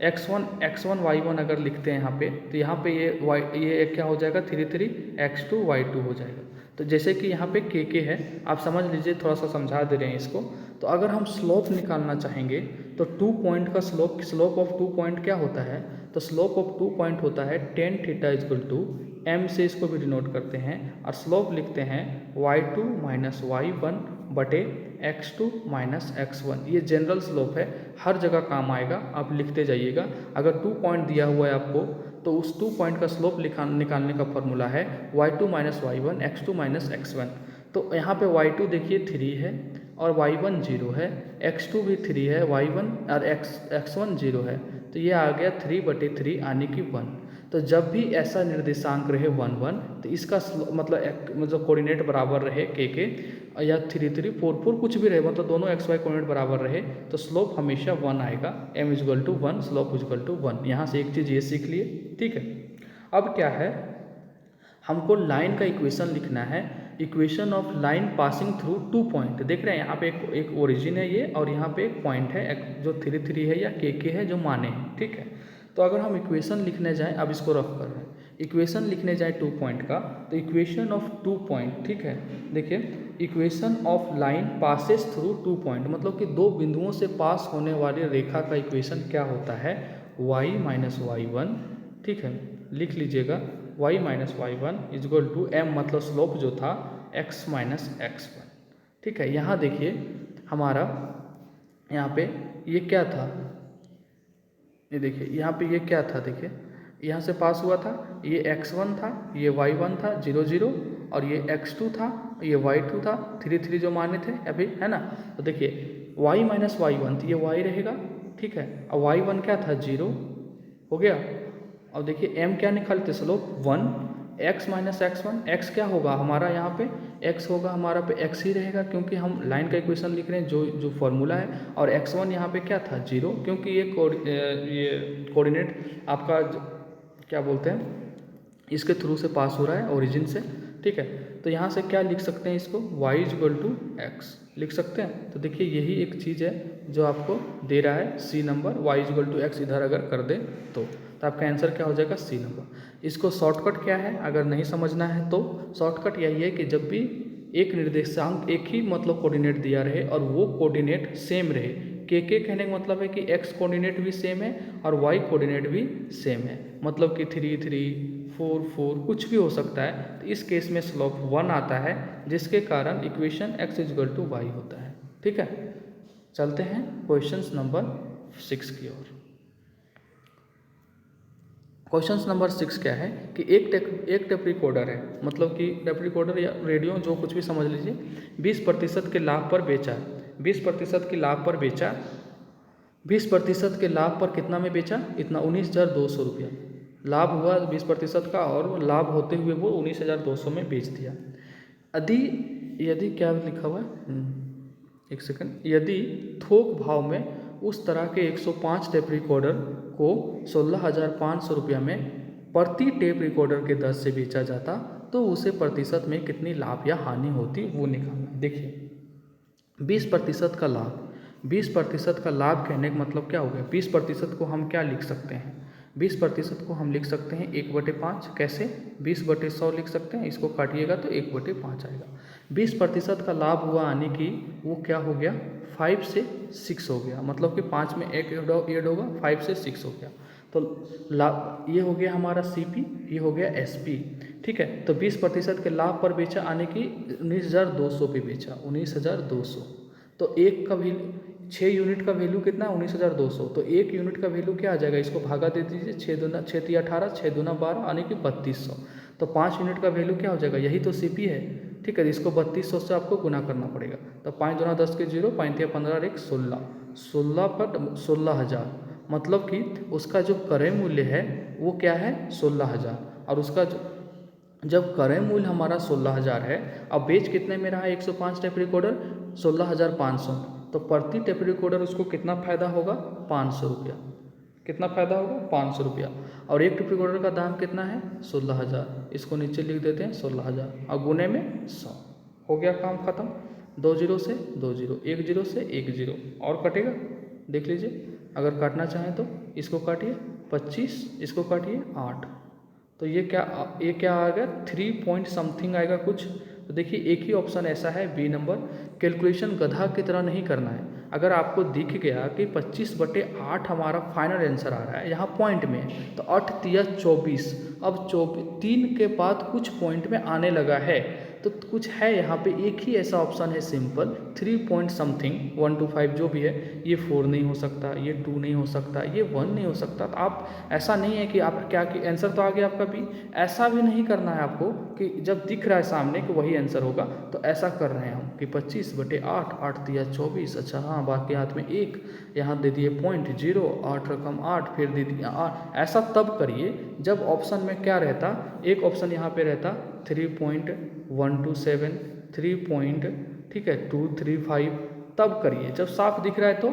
x1 y1 अगर लिखते हैं यहाँ पे तो यहाँ पे ये क्या हो जाएगा 3 x2 y2 हो जाएगा। तो जैसे कि यहाँ पे के है, आप समझ लीजिए, थोड़ा सा समझा दे रहे हैं इसको। तो अगर हम स्लोप निकालना चाहेंगे तो 2 पॉइंट का स्लोप ऑफ 2 पॉइंट क्या होता है, तो स्लोप ऑफ 2 पॉइंट होता है tan θ m से इसको भी डिनोट करते हैं और स्लोप लिखते हैं y2 - y1 बटे x2 - x1। ये जनरल स्लोप है, हर जगह काम आएगा, आप लिखते जाइएगा। अगर 2 पॉइंट दिया हुआ है आपको तो उस 2 पॉइंट का स्लोप निकालने का फॉर्मूला है y2 - y1 x2 - x1। तो यहाँ पे y2 देखिए 3 है और y1 0 है, x2 भी 3 है, y1 और x1 0 है, तो ये आ गया 3/3 यानी कि 1। तो जब भी ऐसा निर्देशांक रहे 1 1 तो इसका मतलब कोऑर्डिनेट बराबर रहे के या 3 3 4 4 कुछ भी रहे, मतलब दोनों x y कोऑर्डिनेट बराबर रहे तो स्लोप हमेशा 1 आएगा। m = 1 slope = 1। यहाँ से एक चीज़ ये सीख लिए, ठीक है। अब क्या है, हमको लाइन का इक्वेशन लिखना है, equation of line passing through 2 point. देख रहे हैं यहाँ पे एक ओरिजिन है ये और यहाँ पे एक पॉइंट है जो 3 3 है या के है जो माने हैं, ठीक है। तो अगर हम इक्वेशन लिखने जाएं, अब इसको रफ कर रहे हैं, इक्वेशन लिखने जाएं 2 पॉइंट का, तो इक्वेशन ऑफ 2 पॉइंट, ठीक है, देखिए equation of line passes through 2 point, मतलब कि 2 बिंदुओं से पास होने वाली रेखा का इक्वेशन क्या होता है y - y1, ठीक है, लिख लीजिएगा y - y1 = m, मतलब स्लोप जो था x - x1, ठीक है। यहाँ देखिए हमारा यहाँ पे ये क्या था, ये देखिए यहाँ पे ये क्या था, देखिए यहाँ से पास हुआ था, ये x1 था, ये y1 था 0 0 और ये x2 था, ये y2 था, 3 3 जो माने थे अभी, है ना। तो देखिए y - y1 तो ये y रहेगा, ठीक है, और y1 क्या था 0 हो गया। अब देखिए m क्या निकालते slope 1 x minus x1, x क्या होगा हमारा यहाँ पे x होगा हमारा पे x ही रहेगा क्योंकि हम लाइन का इक्वेशन लिख रहे हैं जो फॉर्मूला है। और x1 यहाँ पे क्या था 0 क्योंकि ये कोऑर्डिनेट आपका क्या बोलते हैं इसके थ्रू से पास हो रहा है ओरिजिन से, ठीक है। तो यहाँ से क्या लिख सकते हैं इसको y इक्वल टू एक्स लिख सकते हैं। तो देखिए यही एक चीज़ है जो आपको दे रहा है C number, y equal to x इधर अगर कर दे तो आपका आंसर क्या हो जाएगा सी नंबर। इसको शॉर्टकट क्या है अगर नहीं समझना है तो शॉर्टकट यही है कि जब भी एक निर्देशांक एक ही मतलब कोऑर्डिनेट दिया रहे और वो कोऑर्डिनेट सेम रहे, के कहने का मतलब है कि x कोऑर्डिनेट भी सेम है और y कोऑर्डिनेट भी सेम है, मतलब कि 3 3 4 4 कुछ भी हो सकता है। तो इस केस में स्लोप 1 आता है जिसके कारण equation x equal to y होता है, ठीक है। चलते हैं क्वेश्चन नंबर 6 की ओर। क्वेश्चन नंबर 6 क्या है कि एक टेप रिकॉर्डर है, मतलब कि टेप रिकॉर्डर या रेडियो जो कुछ भी समझ लीजिए, 20% के लाभ पर बेचा, 20% के लाभ पर बेचा, 20% के लाभ पर कितना में बेचा, इतना 19,200 रुपया लाभ हुआ 20% का और लाभ होते हुए वो 19,200 में बेच दिया। यदि क्या लिखा हुआ है एक सेकंड, यदि थोक भाव में उस तरह के 105 टेप रिकॉर्डर को 16,500 रुपया में प्रति टेप रिकॉर्डर के दर से बेचा जाता तो उसे प्रतिशत में कितनी लाभ या हानि होती वो निकालना। देखिए 20% का लाभ, 20% का लाभ कहने का मतलब क्या हो गया, 20% को हम क्या लिख सकते हैं, 20% को हम लिख सकते हैं 1/5। कैसे 20/100 लिख सकते हैं, इसको काटिएगा तो 1/5 आएगा। 20% का लाभ हुआ यानी कि वो क्या हो गया 5 से 6 हो गया, मतलब कि 5 में 1 ऐड होगा 5 से 6 हो गया। तो लाभ ये हो गया हमारा CP, ये हो गया SP, ठीक है। तो 20% के लाभ पर बेचा आने की 19,200 पे बेचा, 19,200। तो एक का भी 6 यूनिट का वैल्यू कितना है 19,200, तो 1 यूनिट का वैल्यू क्या आ जाएगा, इसको भागा दे दीजिए, 6 दूना 6 3 18, 6 दूना 12 यानी कि 3200। तो 5 यूनिट का वैल्यू क्या हो जाएगा, यही तो CP है, ठीक है। इसको 3200 से आपको गुना करना पड़ेगा। तो 5 दूना 10 के 0, 5 3 15 1 16, 16 पर 16,000, मतलब कि उसका जो क्रय मूल्य है वो क्या है 16,000। और उसका जब क्रय मूल्य हमारा 16,000 है, अब बेच कितने में रहा है 105 टेप रिकॉर्डर 16,500, तो प्रति टेप रिकॉर्डर उसको कितना फ़ायदा होगा 500 रुपया, कितना फ़ायदा होगा 500 रुपया। और एक टेप रिकॉर्डर का दाम कितना है 16,000, इसको नीचे लिख देते हैं 16,000 और गुने में 100, हो गया काम खत्म। 2 0 से 2 0, 1 0 से 1 0 और कटेगा, देख लीजिए। अगर काटना चाहें तो इसको काटिए 25, इसको काटिए 8, तो ये क्या आएगा 3 पॉइंट समथिंग आएगा कुछ। तो देखिए एक ही ऑप्शन ऐसा है बी नंबर। कैलकुलेशन गधा की तरह नहीं करना है। अगर आपको दिख गया कि 25/8 हमारा फाइनल आंसर आ रहा है यहाँ पॉइंट में, तो 8 तिया 24, अब 3 के बाद कुछ पॉइंट में आने लगा है, तो कुछ है यहाँ पे, एक ही ऐसा ऑप्शन है सिंपल 3 पॉइंट समथिंग, 1 to 5 जो भी है, ये 4 नहीं हो सकता, ये 2 नहीं हो सकता, ये 1 नहीं हो सकता। तो आप ऐसा नहीं है कि आप क्या कि आंसर तो आ गया आपका बी, ऐसा भी नहीं करना है आपको कि जब दिख रहा है सामने कि वही आंसर होगा। तो ऐसा कर रहे हैं हम कि 25/8, 8 तिया 24, अच्छा हाँ बाकी हाथ में 1, यहाँ दे दिए पॉइंट 0, 8 रकम 8, फिर दे दिए 8। ऐसा तब करिए जब ऑप्शन में क्या रहता, एक ऑप्शन यहाँ पे रहता 3.127, 3 पॉइंट, ठीक है 235, तब करिए। जब साफ दिख रहा है तो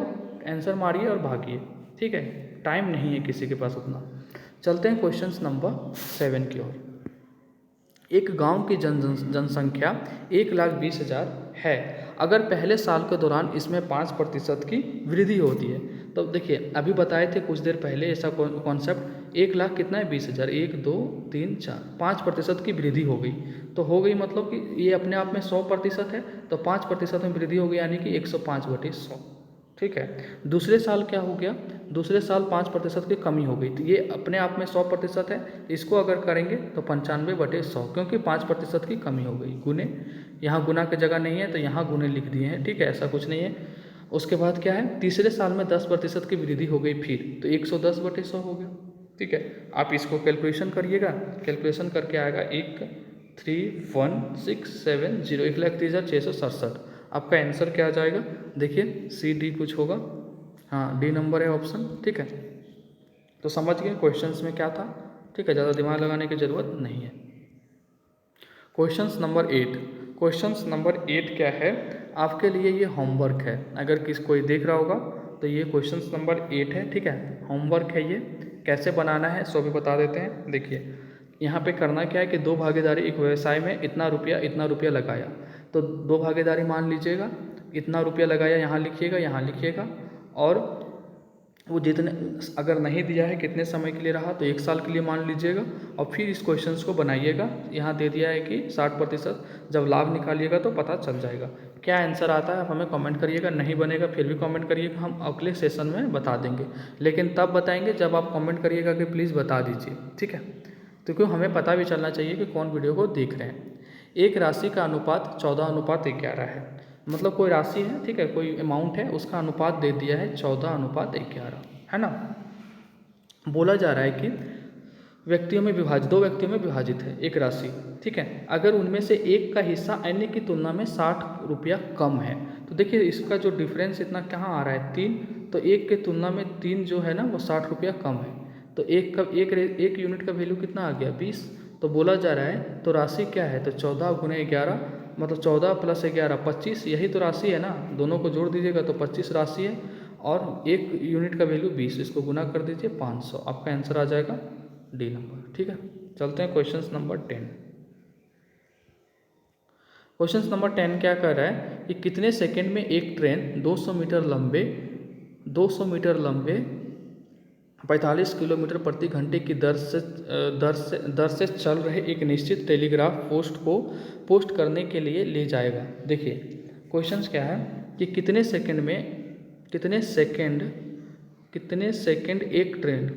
आंसर मारिए और भागिए, ठीक है, टाइम नहीं है किसी के पास उतना। चलते हैं क्वेश्चन नंबर 7 की ओर। एक गांव की जनसंख्या 1,20,000 है, अगर पहले साल के दौरान इसमें 5% की वृद्धि होती है। तो देखिए अभी बताए थे कुछ देर पहले ऐसा कॉन्सेप्ट, 1 लाख कितना है 20,000, 1 2 3 4, 5% की वृद्धि हो गई। तो हो गई मतलब कि ये अपने आप में 100% है, तो 5% में वृद्धि हो गई यानी कि 105/100, ठीक है। दूसरे साल क्या हो गया, दूसरे साल 5% की कमी हो गई, तो ये अपने आप में 100% है, इसको अगर करेंगे तो 95/100, क्योंकि 5% की कमी हो गई। गुने, यहाँ गुना की जगह नहीं है तो यहाँ गुने लिख दिए हैं, ठीक है, ऐसा कुछ नहीं है। उसके बाद क्या है, तीसरे साल में 10% की वृद्धि हो गई फिर, तो 110/100 हो गया, ठीक है। आप इसको कैलकुलेशन करिएगा, कैलकुलेशन करके आएगा 1,31670, 1,30,667। आपका आंसर क्या आ जाएगा, देखिए C D कुछ होगा, हाँ D नंबर है ऑप्शन, ठीक है। तो समझ गए क्वेश्चंस में क्या था, ठीक है, ज़्यादा दिमाग लगाने की ज़रूरत नहीं है। क्वेश्चंस नंबर 8, क्वेश्चंस नंबर 8 क्या है आपके लिए, ये होमवर्क है। अगर कोई देख रहा होगा तो ये क्वेश्चंस नंबर 8 है, ठीक है, होमवर्क है। ये कैसे बनाना है सो भी बता देते हैं। देखिए यहाँ पे करना क्या है कि दो भागीदारी एक व्यवसाय में इतना रुपया लगाया, तो दो भागीदारी मान लीजिएगा, इतना रुपया लगाया यहाँ लिखिएगा, और वो जितने अगर नहीं दिया है कितने समय के लिए रहा तो 1 साल के लिए मान लीजिएगा, और फिर इस क्वेश्चंस को बनाइएगा। यहाँ दे दिया है कि 60%, जब लाभ निकालिएगा तो पता चल जाएगा। क्या आंसर आता है आप हमें कमेंट करिएगा, नहीं बनेगा फिर भी कमेंट करिएगा, हम अगले सेशन में बता देंगे, लेकिन तब बताएंगे जब आप कमेंट करिएगा कि प्लीज़ बता दीजिए, ठीक है, तो क्योंकि हमें पता भी चलना चाहिए कि कौन वीडियो को देख रहे हैं। एक राशि का अनुपात 14:11 है, मतलब कोई राशि है, ठीक है, कोई अमाउंट है, उसका अनुपात दे दिया है 14:11, है ना। बोला जा रहा है कि दो व्यक्तियों में विभाजित है एक राशि, ठीक है, अगर उनमें से एक का हिस्सा अन्य की तुलना में 60 रुपया कम है, तो देखिए इसका जो डिफरेंस इतना कहाँ आ रहा है 3, तो एक के तुलना में 3 जो है ना वो 60 रुपया कम है, तो एक यूनिट का वैल्यू कितना आ गया 20। तो बोला जा रहा है तो राशि क्या है, तो 14 × 11 मतलब 14 + 11 25, यही तो राशि है ना, दोनों को जोड़ दीजिएगा तो 25 राशि है, और एक यूनिट का वैल्यू 20, इसको गुना कर दीजिए 500, आपका आंसर आ जाएगा डी नंबर, ठीक है। चलते हैं क्वेश्चन नंबर 10। क्वेश्चन नंबर 10 क्या कर रहा है कि कितने सेकंड में एक ट्रेन 200 मीटर लंबे 45 किलोमीटर प्रति घंटे की दर से चल रहे एक निश्चित टेलीग्राफ पोस्ट को पोस्ट करने के लिए ले जाएगा। देखिए क्वेश्चंस क्या है कि कितने सेकंड एक ट्रेन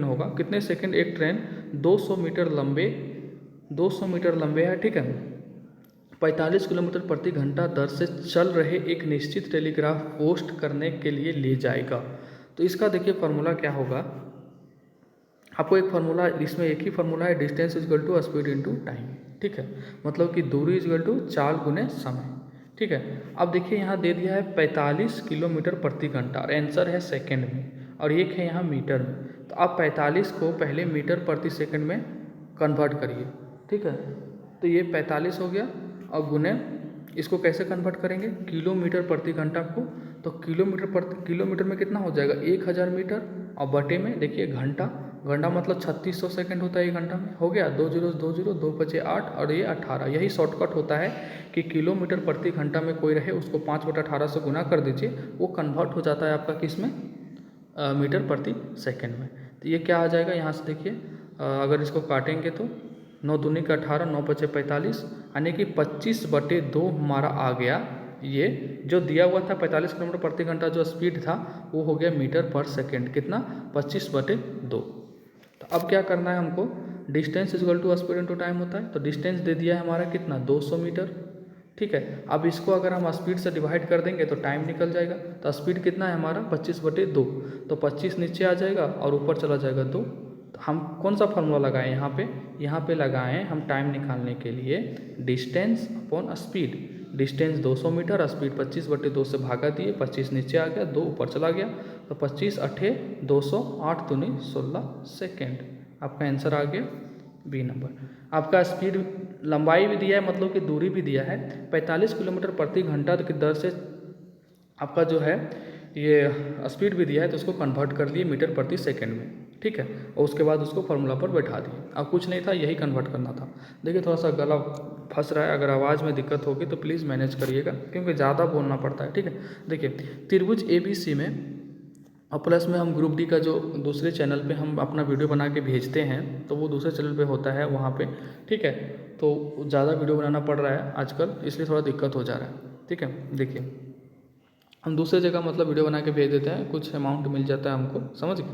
होगा, कितने सेकंड एक ट्रेन 200 मीटर लंबे है, ठीक है, 45 किलोमीटर प्रति घंटा दर से चल रहे एक निश्चित टेलीग्राफ पोस्ट करने के लिए ले जाएगा। तो इसका देखिए फार्मूला क्या होगा, आपको एक फार्मूला, इसमें एक ही फार्मूला है, distance equal to speed into time, ठीक है, मतलब कि दूरी इक्वल टू चाल गुने समय, ठीक है। अब देखिए यहाँ दे दिया है 45 किलोमीटर प्रति घंटा और आंसर है सेकंड में, और एक है यहाँ मीटर में, तो आप 45 को पहले मीटर प्रति सेकंड में कन्वर्ट करिए, ठीक है, तो ये 45 हो गया, और गुने इसको कैसे कन्वर्ट करेंगे किलोमीटर प्रति घंटा को, तो किलोमीटर में कितना हो जाएगा 1000 मीटर, और बटे में देखिए घंटा मतलब 3600 सेकंड होता है एक घंटा में, हो गया 2 0 2 0 2 5 8 और ये 18। यही शॉर्टकट होता है कि किलोमीटर प्रति घंटा में कोई रहे उसको 5/18 से गुना कर दीजिए, वो कन्वर्ट हो जाता है आपका किस में, मीटर प्रति सेकेंड में। तो ये क्या आ जाएगा यहाँ से देखिए, अगर इसको काटेंगे तो 9 दूनी का 18, 9 5 45, यानी कि 25/2 हमारा आ गया। ये जो दिया हुआ था 45 किलोमीटर प्रति घंटा जो स्पीड था वो हो गया मीटर पर सेकेंड, कितना 25/2। तो अब क्या करना है हमको, distance equal to speed into time होता है, तो डिस्टेंस दे दिया है हमारा कितना 200 मीटर, ठीक है। अब इसको अगर हम स्पीड से डिवाइड कर देंगे तो टाइम निकल जाएगा, तो स्पीड कितना है हमारा 25/2, तो 25 नीचे आ जाएगा और ऊपर चला जाएगा 2। तो हम कौन सा फार्मूला लगाएं यहाँ पे लगाएं हम टाइम निकालने के लिए distance upon speed. Distance 200 metre, speed 25/2 से भागा दिए, 25 नीचे आ गया, 2 ऊपर चला गया, तो 25 8 200, 8 दूनी 16 सेकेंड, आपका आंसर आ गया बी नंबर। आपका स्पीड लंबाई भी दिया है, मतलब कि दूरी भी दिया है 45 किलोमीटर प्रति घंटा की दर से, आपका जो है ये स्पीड भी दिया है, तो उसको कन्वर्ट कर लिए मीटर प्रति सेकंड में, ठीक है, और उसके बाद उसको फार्मूला पर बैठा दिए। अब कुछ नहीं था, यही कन्वर्ट करना था। देखिए थोड़ा सा गला फंस रहा है, अगर आवाज़ में दिक्कत होगी तो प्लीज़ मैनेज करिएगा, क्योंकि ज़्यादा बोलना पड़ता है, ठीक है। देखिए त्रिभुज ABC में और प्लस में हम ग्रुप डी का जो दूसरे चैनल पे हम अपना वीडियो बना के भेजते हैं, तो वो दूसरे चैनल पे होता है वहाँ पे, ठीक है, तो ज़्यादा वीडियो बनाना पड़ रहा है आजकल, इसलिए थोड़ा दिक्कत हो जा रहा है, ठीक है। देखिए हम दूसरे जगह मतलब वीडियो बना के भेज देते हैं, कुछ अमाउंट मिल जाता है हमको, समझ गए,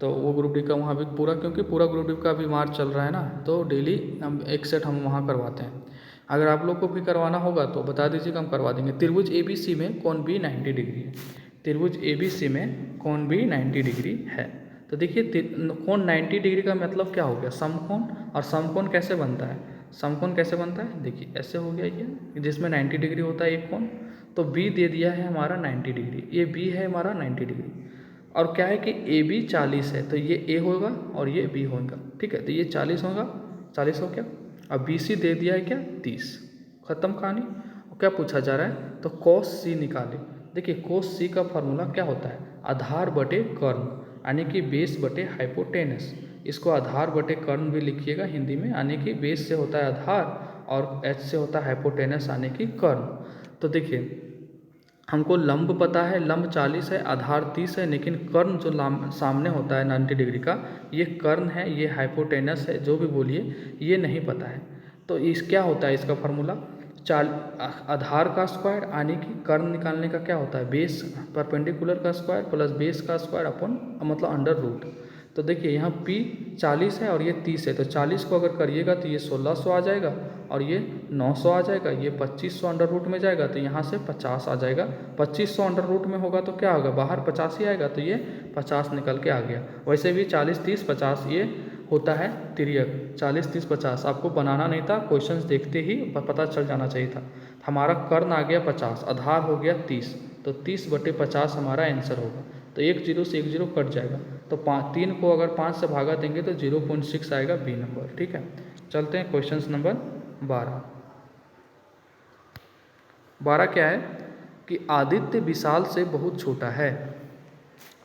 तो वो ग्रुप डी का वहाँ भी पूरा, क्योंकि पूरा ग्रुप डी का भी मार्च चल रहा है ना, तो डेली हम एक सेट हम वहाँ करवाते हैं। अगर आप लोग को भी करवाना होगा तो बता दीजिएगा, हम करवा देंगे। त्रिभुज ABC में कोण भी 90 डिग्री है, त्रिभुज ABC में कोण भी 90 डिग्री है। तो देखिए कोण 90 डिग्री का मतलब क्या हो गया, समकोण, और समकोण कैसे बनता है, समकोण कैसे बनता है, देखिए ऐसे हो गया ये, जिसमें 90 डिग्री होता है एक कोण, तो B दे दिया है हमारा 90 डिग्री, ये B है हमारा 90 डिग्री, और क्या है कि ए बी 40 है, तो ये ए होगा और ये बी होगा, ठीक है। तो ये 40 होगा, 40 हो गया। अब बी सी दे दिया है क्या 30, खत्म कहानी। और क्या पूछा जा रहा है, तो cos सी निकाले। देखिए cos सी का फॉर्मूला क्या होता है, आधार बटे कर्ण, यानी कि बेस बटे हाइपोटेनस। इसको आधार बटे कर्ण भी लिखिएगा हिंदी में, यानी कि बेस से होता है आधार और एच से होता है हाइपोटेनस यानी कि कर्ण। तो देखिए हमको लंब पता है, लंब 40 है, आधार 30 है, लेकिन कर्ण जो सामने होता है 90 डिग्री का, ये कर्ण है, ये हाइपोटेनस है, जो भी बोलिए, ये नहीं पता है। तो इस क्या होता है इसका फॉर्मूला, आधार का स्क्वायर यानी कि कर्ण निकालने का क्या होता है, बेस परपेंडिकुलर का स्क्वायर प्लस बेस का स्क्वायर अपन मतलब अंडर रूट। तो देखिए यहाँ P 40 है और ये 30 है, तो 40 को अगर करिएगा तो ये 1600 आ जाएगा और ये 900 आ जाएगा, ये 2500 अंडर रूट में जाएगा, तो यहाँ से 50 आ जाएगा। 2500 अंडर रूट में होगा तो क्या होगा, बाहर 50 ही आएगा, तो ये 50 निकल के आ गया। वैसे भी 40 30 50 ये होता है तिर्यक, 40 30 50 आपको बनाना नहीं था, क्वेश्चंस देखते ही पता चल जाना चाहिए था। हमारा कर्ण आ गया 50, आधार हो गया 30, तो 30/50 हमारा आंसर होगा। तो 1 0 से 1 0 कट जाएगा, तो 3 को अगर 5 से भागा देंगे तो 0.6 आएगा बी नंबर, ठीक है। चलते हैं क्वेश्चन नंबर 12। 12 क्या है कि आदित्य विशाल से बहुत छोटा है।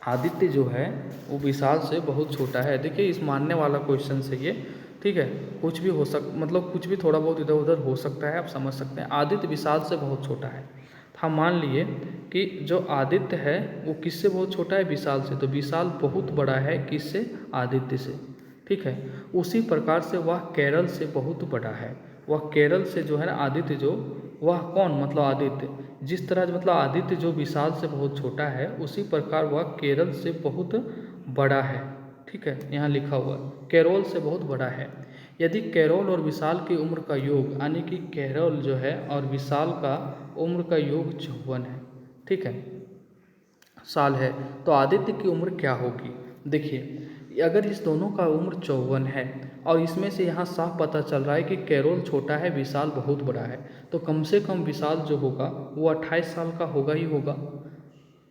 आदित्य जो है वो विशाल से बहुत छोटा है। देखिए इस मानने वाला क्वेश्चन से ये, ठीक है, कुछ भी हो मतलब कुछ भी थोड़ा बहुत इधर उधर हो सकता है, आप समझ सकते हैं। आदित्य विशाल से बहुत छोटा है, हम मान लिए कि जो आदित्य है वो किससे बहुत छोटा है, विशाल से। तो विशाल बहुत बड़ा है किससे, आदित्य से, ठीक है। उसी प्रकार से वह केरल से बहुत बड़ा है। वह केरल से जो है ना आदित्य जो, वह कौन मतलब आदित्य, जिस तरह मतलब आदित्य जो विशाल से बहुत छोटा है, उसी प्रकार वह केरल से बहुत बड़ा है, ठीक है। यहाँ लिखा हुआ केरल से बहुत बड़ा है। यदि केरल और विशाल की उम्र का योग, यानी कि केरल जो है और विशाल का उम्र का योग 54 है, ठीक है, साल है, तो आदित्य की उम्र क्या होगी। देखिए अगर इस दोनों का उम्र 54 है और इसमें से यहाँ साफ पता चल रहा है कि केरल छोटा है, विशाल बहुत बड़ा है, तो कम से कम विशाल जो होगा वो 28 साल का होगा ही होगा,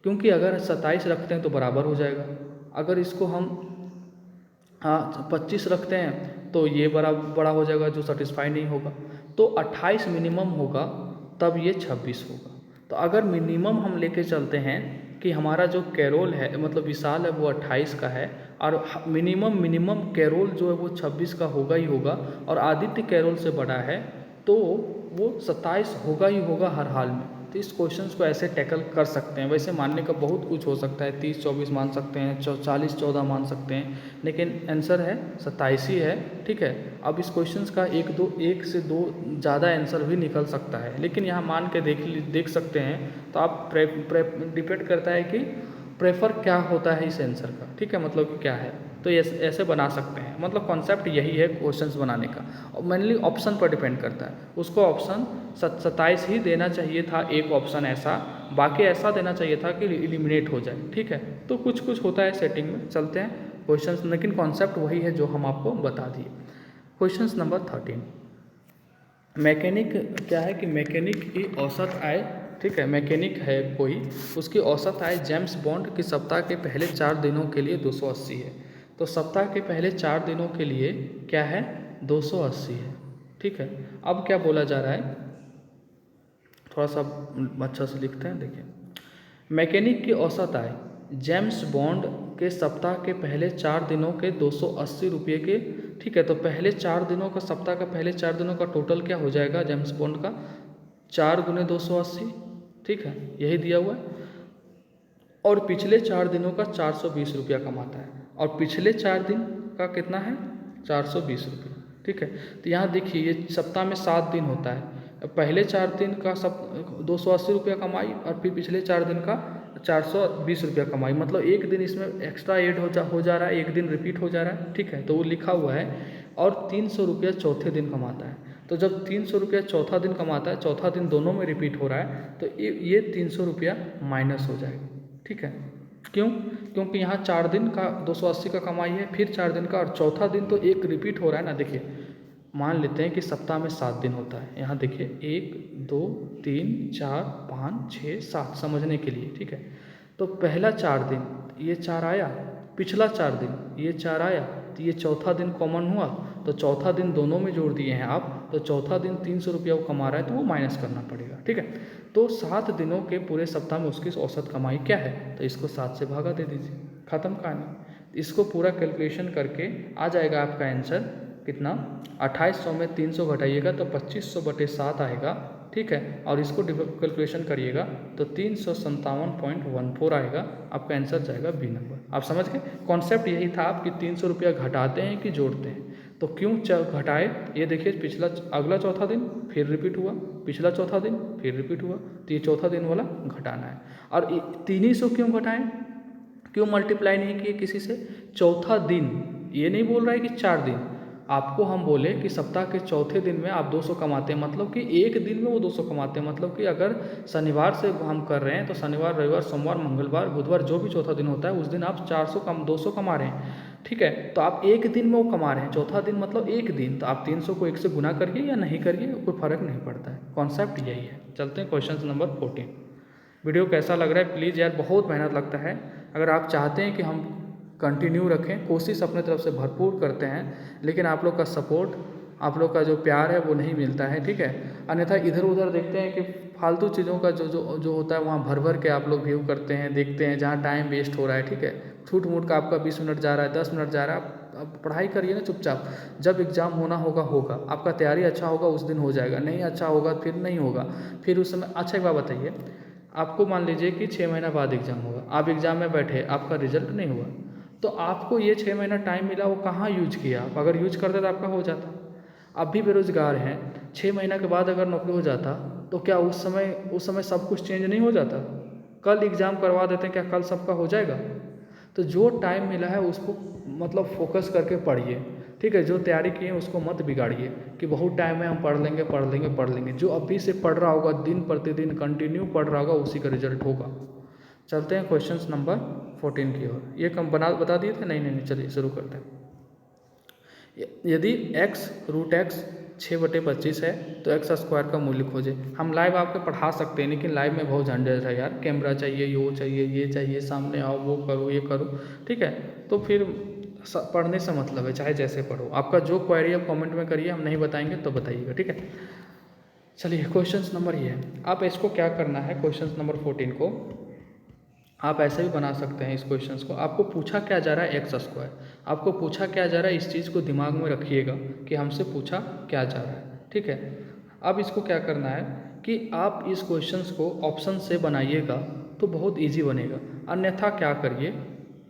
क्योंकि अगर 27 रखते हैं तो बराबर हो जाएगा। अगर इसको हम 25 रखते हैं तो ये बड़ा हो जाएगा, जो सेटिस्फाई नहीं होगा। तो 28 मिनिमम होगा, तब ये 26 होगा। तो अगर मिनिमम हम लेके चलते हैं कि हमारा जो कैरोल है मतलब विशाल है वो 28 का है, और मिनिमम कैरोल जो है वो 26 का होगा ही होगा, और आदित्य कैरोल से बड़ा है, तो वो 27 होगा ही होगा हर हाल में। तो इस क्वेश्चंस को ऐसे टैकल कर सकते हैं। वैसे मानने का बहुत कुछ हो सकता है, 30 24 मान सकते हैं, 40 14 मान सकते हैं, लेकिन आंसर है 27 ही है, ठीक है। अब इस क्वेश्चंस का एक से दो ज़्यादा आंसर भी निकल सकता है, लेकिन यहाँ मान के देख सकते हैं। तो आप डिपेंड करता है कि प्रेफर क्या होता है इस आंसर का, ठीक है, मतलब कि क्या है। तो ऐसे बना सकते हैं, मतलब कॉन्सेप्ट यही है क्वेश्चंस बनाने का, और मेनली ऑप्शन पर डिपेंड करता है। उसको ऑप्शन 27 ही देना चाहिए था, एक ऑप्शन ऐसा, बाकी ऐसा देना चाहिए था कि एलिमिनेट हो जाए, ठीक है। तो कुछ होता है सेटिंग में। चलते हैं क्वेश्चंस, लेकिन कॉन्सेप्ट वही है जो हम आपको बता दिए। क्वेश्चंस नंबर 13, मैकेनिक क्या है कि मैकेनिक की औसत आय, ठीक है, मैकेनिक है कोई, उसकी औसत आय जेम्स बॉन्ड की सप्ताह के पहले 4 दिनों के लिए 280 है। तो सप्ताह के पहले 4 दिनों के लिए क्या है, 280 है, ठीक है। अब क्या बोला जा रहा है, थोड़ा सा अच्छा से लिखते हैं। देखिए मैकेनिक की औसत आय जेम्स बॉन्ड के सप्ताह के पहले 4 दिनों के 280 रुपये के, ठीक है। तो पहले 4 दिनों का, सप्ताह का पहले 4 दिनों का टोटल क्या हो जाएगा जेम्स बॉन्ड का, 4 × 280, ठीक है, यही दिया हुआ है। और पिछले 4 दिनों का 420 रुपया कमाता है, और पिछले 4 दिन का कितना है, 420 रुपये, ठीक है। तो यहाँ देखिए ये सप्ताह में 7 दिन होता है, पहले 4 दिन का 280 रुपया कमाई, और फिर पिछले 4 दिन का 420 रुपया कमाई, मतलब एक दिन इसमें एक्स्ट्रा ऐड हो जा रहा है, एक दिन रिपीट हो जा रहा है, ठीक है। तो वो लिखा हुआ है, और 300 रुपया चौथे दिन कमाता है। तो जब 300 रुपया चौथा दिन कमाता है, चौथा दिन दोनों में रिपीट हो रहा है, तो ये 300 रुपया माइनस हो जाएगा, ठीक है। क्यों, क्योंकि यहाँ 4 दिन का 280 का कमाई है, फिर 4 दिन का, और चौथा दिन तो एक रिपीट हो रहा है ना। देखिए मान लेते हैं कि सप्ताह में 7 दिन होता है, यहाँ देखिए 1 2 3 4 5 6 7 समझने के लिए, ठीक है। तो पहला 4 दिन ये 4 आया, पिछला 4 दिन ये 4 आया, तो ये चौथा दिन कॉमन हुआ, तो चौथा दिन दोनों में जोड़ दिए हैं आप, तो चौथा दिन 300 रुपया वो कमा रहा है तो वो माइनस करना पड़ेगा। ठीक है, तो 7 दिनों के पूरे सप्ताह में उसकी औसत कमाई क्या है, तो इसको 7 से भागा दे दीजिए, खत्म कहानी। इसको पूरा कैलकुलेशन करके आ जाएगा आपका आंसर कितना, 2800 में 300 घटाइएगा तो 2500/7 आएगा। ठीक है, और इसको कैलकुलेशन करिएगा तो 357.14 आएगा, आपका आंसर जाएगा बी नंबर। आप समझ गए, कॉन्सेप्ट यही था आप कि 300 रुपया घटाते हैं कि जोड़ते हैं, तो क्यों घटाए, ये देखिए पिछला अगला चौथा दिन फिर रिपीट हुआ, पिछला चौथा दिन फिर रिपीट हुआ, तो ये चौथा दिन वाला घटाना है। और 300 क्यों घटाएं, क्यों मल्टीप्लाई नहीं किए किसी से, चौथा दिन, ये नहीं बोल रहा है कि 4 दिन, आपको हम बोले कि सप्ताह के चौथे दिन में आप 200 कमाते हैं, मतलब कि एक दिन में वो 200 कमाते हैं, मतलब कि अगर शनिवार से हम कर रहे हैं तो शनिवार रविवार सोमवार मंगलवार बुधवार जो भी चौथा दिन होता है उस दिन आप 200 कमा रहे हैं। ठीक है, तो आप एक दिन में वो कमा रहे हैं, चौथा दिन मतलब एक दिन, तो आप 300 को 1 से गुना करिए या नहीं करिए कोई फर्क नहीं पड़ता है, कॉन्सेप्ट यही है। चलते हैं क्वेश्चन नंबर 14। वीडियो कैसा लग रहा है प्लीज़ यार, बहुत मेहनत लगता है, अगर आप चाहते हैं कि हम कंटिन्यू रखें, कोशिश अपने तरफ से भरपूर करते हैं, लेकिन आप लोग का सपोर्ट, आप लोग का जो प्यार है वो नहीं मिलता है। ठीक है, अन्यथा इधर उधर देखते हैं कि फालतू चीज़ों का जो होता है वहाँ भर भर के आप लोग व्यू करते हैं, देखते हैं, जहाँ टाइम वेस्ट हो रहा है। ठीक है, छूट मूट का आपका 20 मिनट जा रहा है, 10 मिनट जा रहा है, आप पढ़ाई करिए ना चुपचाप, जब एग्ज़ाम होना होगा होगा, आपका तैयारी अच्छा होगा उस दिन हो जाएगा, नहीं अच्छा होगा फिर नहीं होगा, फिर उस समय। अच्छा एक बात बताइए, आपको मान लीजिए कि 6 महीना बाद एग्ज़ाम होगा, आप एग्ज़ाम में बैठे, आपका रिजल्ट नहीं हुआ, तो आपको ये 6 महीना टाइम मिला, वो कहाँ यूज किया, आप अगर यूज करते तो आपका हो जाता। आप भी बेरोजगार हैं, 6 महीना के बाद अगर नौकरी हो जाता तो क्या उस समय सब कुछ चेंज नहीं हो जाता, कल एग्ज़ाम करवा देते, क्या कल सबका हो जाएगा। तो जो टाइम मिला है उसको मतलब फोकस करके पढ़िए। ठीक है, जो तैयारी किए उसको मत बिगाड़िए कि बहुत टाइम है हम पढ़ लेंगे। जो अभी से पढ़ रहा होगा, दिन प्रतिदिन कंटिन्यू पढ़ रहा होगा, उसी का रिजल्ट होगा। चलते हैं क्वेश्चन नंबर 14 की ओर। ये कम बता दिए थे, नहीं, चलिए शुरू करते हैं। यदि x √x 6/25 है तो x स्क्वायर का मूल्य खोजें। हम लाइव आपके पढ़ा सकते हैं, लेकिन लाइव में बहुत झंझट है यार, कैमरा चाहिए, वो चाहिए, ये चाहिए, सामने आओ, वो करो, ये करो। ठीक है, तो फिर पढ़ने से मतलब है, चाहे जैसे पढ़ो। आपका जो क्वेरी आप कमेंट में करिए, हम नहीं बताएंगे तो बताइएगा। ठीक है, चलिए क्वेश्चन नंबर ये है, आप इसको क्या करना है, क्वेश्चन नंबर 14 को आप ऐसे भी बना सकते हैं। इस क्वेश्चंस को आपको पूछा क्या जा रहा है, एक्स स्क्वायर, आपको पूछा क्या जा रहा है, इस चीज़ को दिमाग में रखिएगा कि हमसे पूछा क्या जा रहा है। ठीक है, अब इसको क्या करना है कि आप इस क्वेश्चंस को ऑप्शन से बनाइएगा तो बहुत इजी बनेगा, अन्यथा क्या करिए,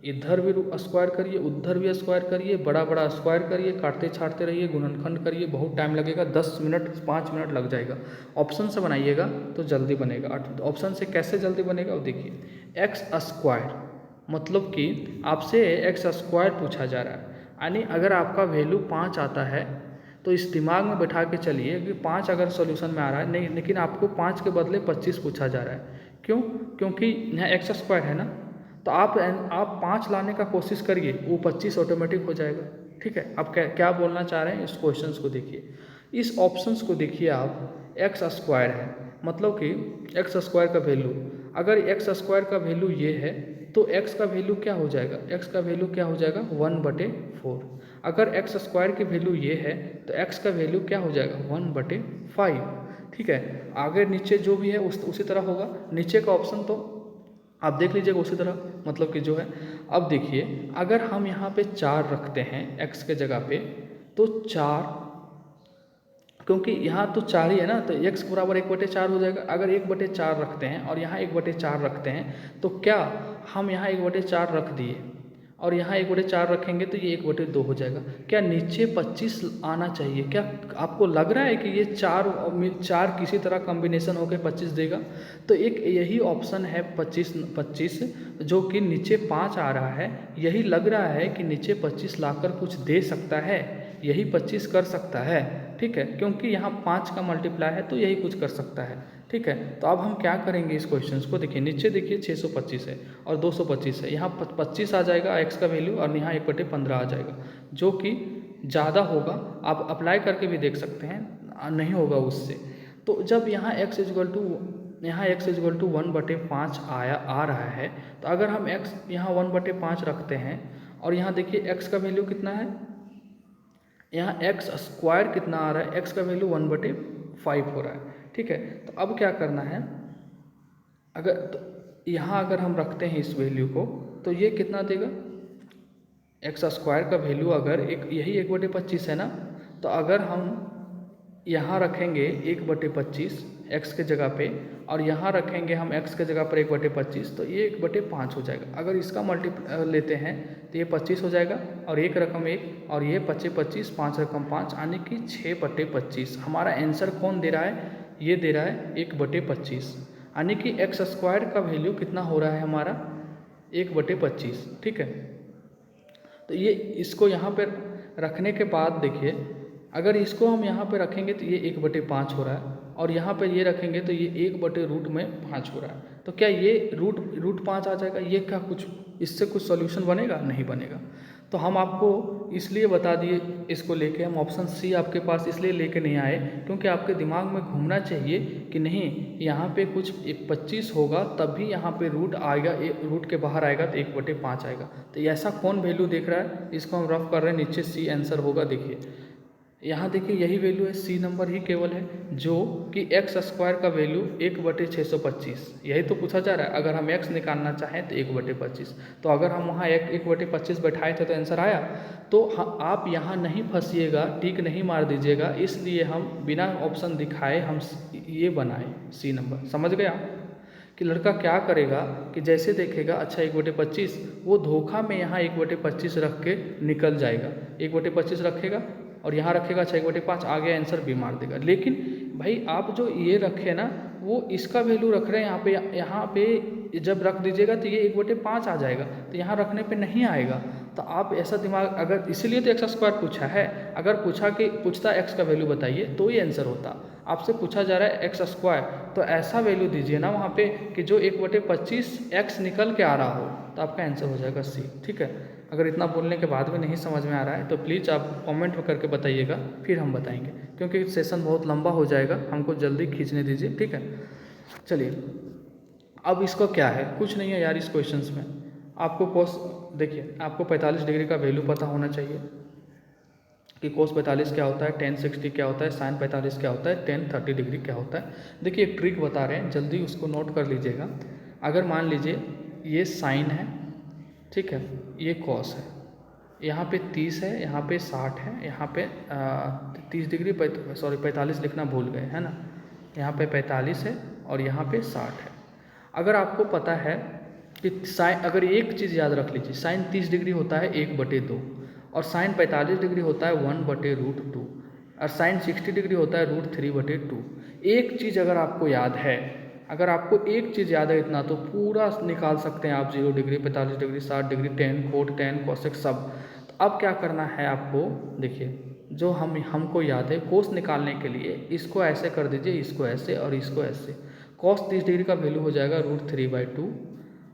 इधर भी स्क्वायर करिए, उधर भी स्क्वायर करिए, बड़ा बड़ा स्क्वायर करिए, काटते छाटते रहिए, गुणनखंड करिए, बहुत टाइम लगेगा, 10 मिनट 5 मिनट लग जाएगा। ऑप्शन से बनाइएगा तो जल्दी बनेगा। ऑप्शन से कैसे जल्दी बनेगा वो देखिए, एक्स स्क्वायर मतलब कि आपसे एक्स स्क्वायर पूछा जा रहा है, यानी अगर आपका वैल्यू 5 आता है तो इस दिमाग में बैठा के चलिए कि 5 अगर सॉल्यूशन में आ रहा है, नहीं, लेकिन आपको 5 के बदले 25 पूछा जा रहा है। क्यों? क्योंकि यहाँ एक्स स्क्वायर है ना, तो आप 5 लाने का कोशिश करिए, वो 25 ऑटोमेटिक हो जाएगा। ठीक है, आप क्या बोलना चाह रहे हैं, इस क्वेश्चंस को देखिए, इस ऑप्शंस को देखिए आप, एक्स स्क्वायर है मतलब कि एक्स स्क्वायर का वैल्यू, अगर एक्स स्क्वायर का वैल्यू ये है तो एक्स का वैल्यू क्या हो जाएगा, एक्स का वैल्यू क्या हो जाएगा 1/4। अगर एक्स स्क्वायर की वैल्यू ये है तो एक्स का वैल्यू क्या हो जाएगा 1/5। ठीक है, आगे नीचे जो भी है उसी तरह होगा, नीचे का ऑप्शन तो आप देख लीजिएगा उसी तरह, मतलब कि जो है। अब देखिए, अगर हम यहाँ पे 4 रखते हैं x के जगह पे, तो 4, क्योंकि यहाँ तो 4 ही है ना, तो x बराबर 1/4 हो जाएगा। अगर 1/4 रखते हैं और यहाँ 1/4 रखते हैं तो क्या हम यहाँ 1/4 रख दिए और यहाँ 1/4 रखेंगे तो ये 1/2 हो जाएगा। क्या नीचे 25 आना चाहिए? क्या आपको लग रहा है कि ये 4 किसी तरह कॉम्बिनेशन होकर 25 देगा? तो एक यही ऑप्शन है 25 जो कि नीचे 5 आ रहा है, यही लग रहा है कि नीचे 25 लाकर कुछ दे सकता है, यही 25 कर सकता है। ठीक है, क्योंकि यहाँ 5 का मल्टीप्लाई है तो यही कुछ कर सकता है। ठीक है, तो अब हम क्या करेंगे, इस क्वेश्चंस को देखिए, नीचे देखिए 625 है और 225 है, यहाँ 25 आ जाएगा एक्स का वैल्यू और यहाँ 1/15 आ जाएगा, जो कि ज़्यादा होगा। आप अप्लाई करके भी देख सकते हैं, नहीं होगा उससे। तो जब यहाँ x = यहाँ x इजगल टू 1/5 आ रहा है, तो अगर हम x यहाँ 1/5 रखते हैं और यहाँ देखिए x का वैल्यू कितना है, यहाँ x स्क्वायर कितना आ रहा है, x का वैल्यू 1/5 हो रहा है। ठीक है, तो अब क्या करना है, अगर तो यहाँ अगर हम रखते हैं इस वैल्यू को तो ये कितना देगा, एक्स स्क्वायर का वैल्यू अगर यही 1/25 है ना, तो अगर हम यहाँ रखेंगे 1/25 एक्स के जगह पे और यहाँ रखेंगे हम एक्स के जगह पर 1/25, तो ये 1/5 हो जाएगा। अगर इसका लेते हैं तो ये 25 हो जाएगा और एक रकम 1 और ये 25, 5 रकम 5, यानी कि 6/25। हमारा आंसर कौन दे रहा है, ये दे रहा है 1/25, यानी कि एक्स स्क्वायर का वैल्यू कितना हो रहा है हमारा 1/25। ठीक है, तो ये इसको यहाँ पर रखने के बाद देखिए, अगर इसको हम यहाँ पे रखेंगे तो ये 1/5 हो रहा है और यहाँ पे ये रखेंगे तो ये 1/5 हो रहा है। तो क्या ये रूट 5 आ जाएगा, ये क्या कुछ इससे कुछ सॉल्यूशन बनेगा, नहीं बनेगा। तो हम आपको इसलिए बता दिए, इसको लेके हम ऑप्शन सी आपके पास इसलिए लेके नहीं आए क्योंकि आपके दिमाग में घूमना चाहिए कि नहीं यहाँ पे कुछ 25 होगा तब भी यहाँ पे रूट आएगा, रूट के बाहर आएगा तो 1/5 आएगा। तो ऐसा कौन वैल्यू देख रहा है, इसको हम रफ कर रहे हैं, नीचे सी आंसर होगा। देखिए यहाँ देखिए यही वैल्यू है, सी नंबर ही केवल है जो कि एक्स स्क्वायर का वैल्यू 1/625, यही तो पूछा जा रहा है। अगर हम एक्स निकालना चाहें तो 1/25, तो अगर हम वहाँ 1/25 बैठाए थे तो आंसर आया। तो आप यहाँ नहीं फंसिएगा, टिक नहीं मार दीजिएगा, इसलिए हम बिना ऑप्शन दिखाए हम ये बनाए सी नंबर। समझ गए आप कि लड़का क्या करेगा कि जैसे देखेगा अच्छा 1/25, वो धोखा में यहाँ 1/25 रख के निकल जाएगा, 1/25 रखेगा और यहाँ रखेगा 6/5, आगे आंसर भी मार देगा। लेकिन भाई आप जो ये रखे ना वो इसका वैल्यू रख रहे हैं यहाँ पे जब रख दीजिएगा तो ये 1/5 आ जाएगा, तो यहाँ रखने पे नहीं आएगा। तो आप ऐसा दिमाग, अगर इसीलिए तो एक्स स्क्वायर पूछा है, अगर पूछता एक्स का वैल्यू बताइए तो ये आंसर होता। आपसे पूछा जा रहा है एक्स स्क्वायर, तो ऐसा वैल्यू दीजिए ना वहाँ पे कि जो 1/25 एक्स निकल के आ रहा हो, तो आपका आंसर हो जाएगा सी। ठीक है, अगर इतना बोलने के बाद भी नहीं समझ में आ रहा है तो प्लीज़ आप कमेंट में करके बताइएगा, फिर हम बताएंगे, क्योंकि सेशन बहुत लंबा हो जाएगा, हमको जल्दी खींचने दीजिए। ठीक है, चलिए अब इसको क्या है, कुछ नहीं है यार इस क्वेश्चंस में। आपको कोस देखिए, आपको 45 डिग्री का वैल्यू पता होना चाहिए कि कोस 45 क्या होता है, tan 60 क्या होता है, sin 45 क्या होता है, tan 30 डिग्री क्या होता है। देखिए एक ट्रिक बता रहे हैं, जल्दी उसको नोट कर लीजिएगा। अगर मान लीजिए ये साइन है, ठीक है, ये कॉस है, यहाँ पे 30 है, यहाँ पे 60 है, यहाँ पे 30 डिग्री 45 लिखना भूल गए है ना, यहाँ पे 45 है और यहाँ पे 60 है। अगर आपको पता है कि साइन, अगर एक चीज़ याद रख लीजिए, साइन 30 डिग्री होता है 1/2 और साइन 45 डिग्री होता है 1/√2 और साइन 60 डिग्री होता है √3/2। एक चीज़ अगर आपको याद है, अगर आपको एक चीज़ याद है इतना, तो पूरा निकाल सकते हैं आप 0 degree, 45 degree, 60 degree, tan cot, tan cosec सब। तो अब क्या करना है आपको, देखिए जो हमको याद है, कोस निकालने के लिए इसको ऐसे कर दीजिए, इसको ऐसे और इसको ऐसे। कॉस 30 डिग्री का वैल्यू हो जाएगा √3/2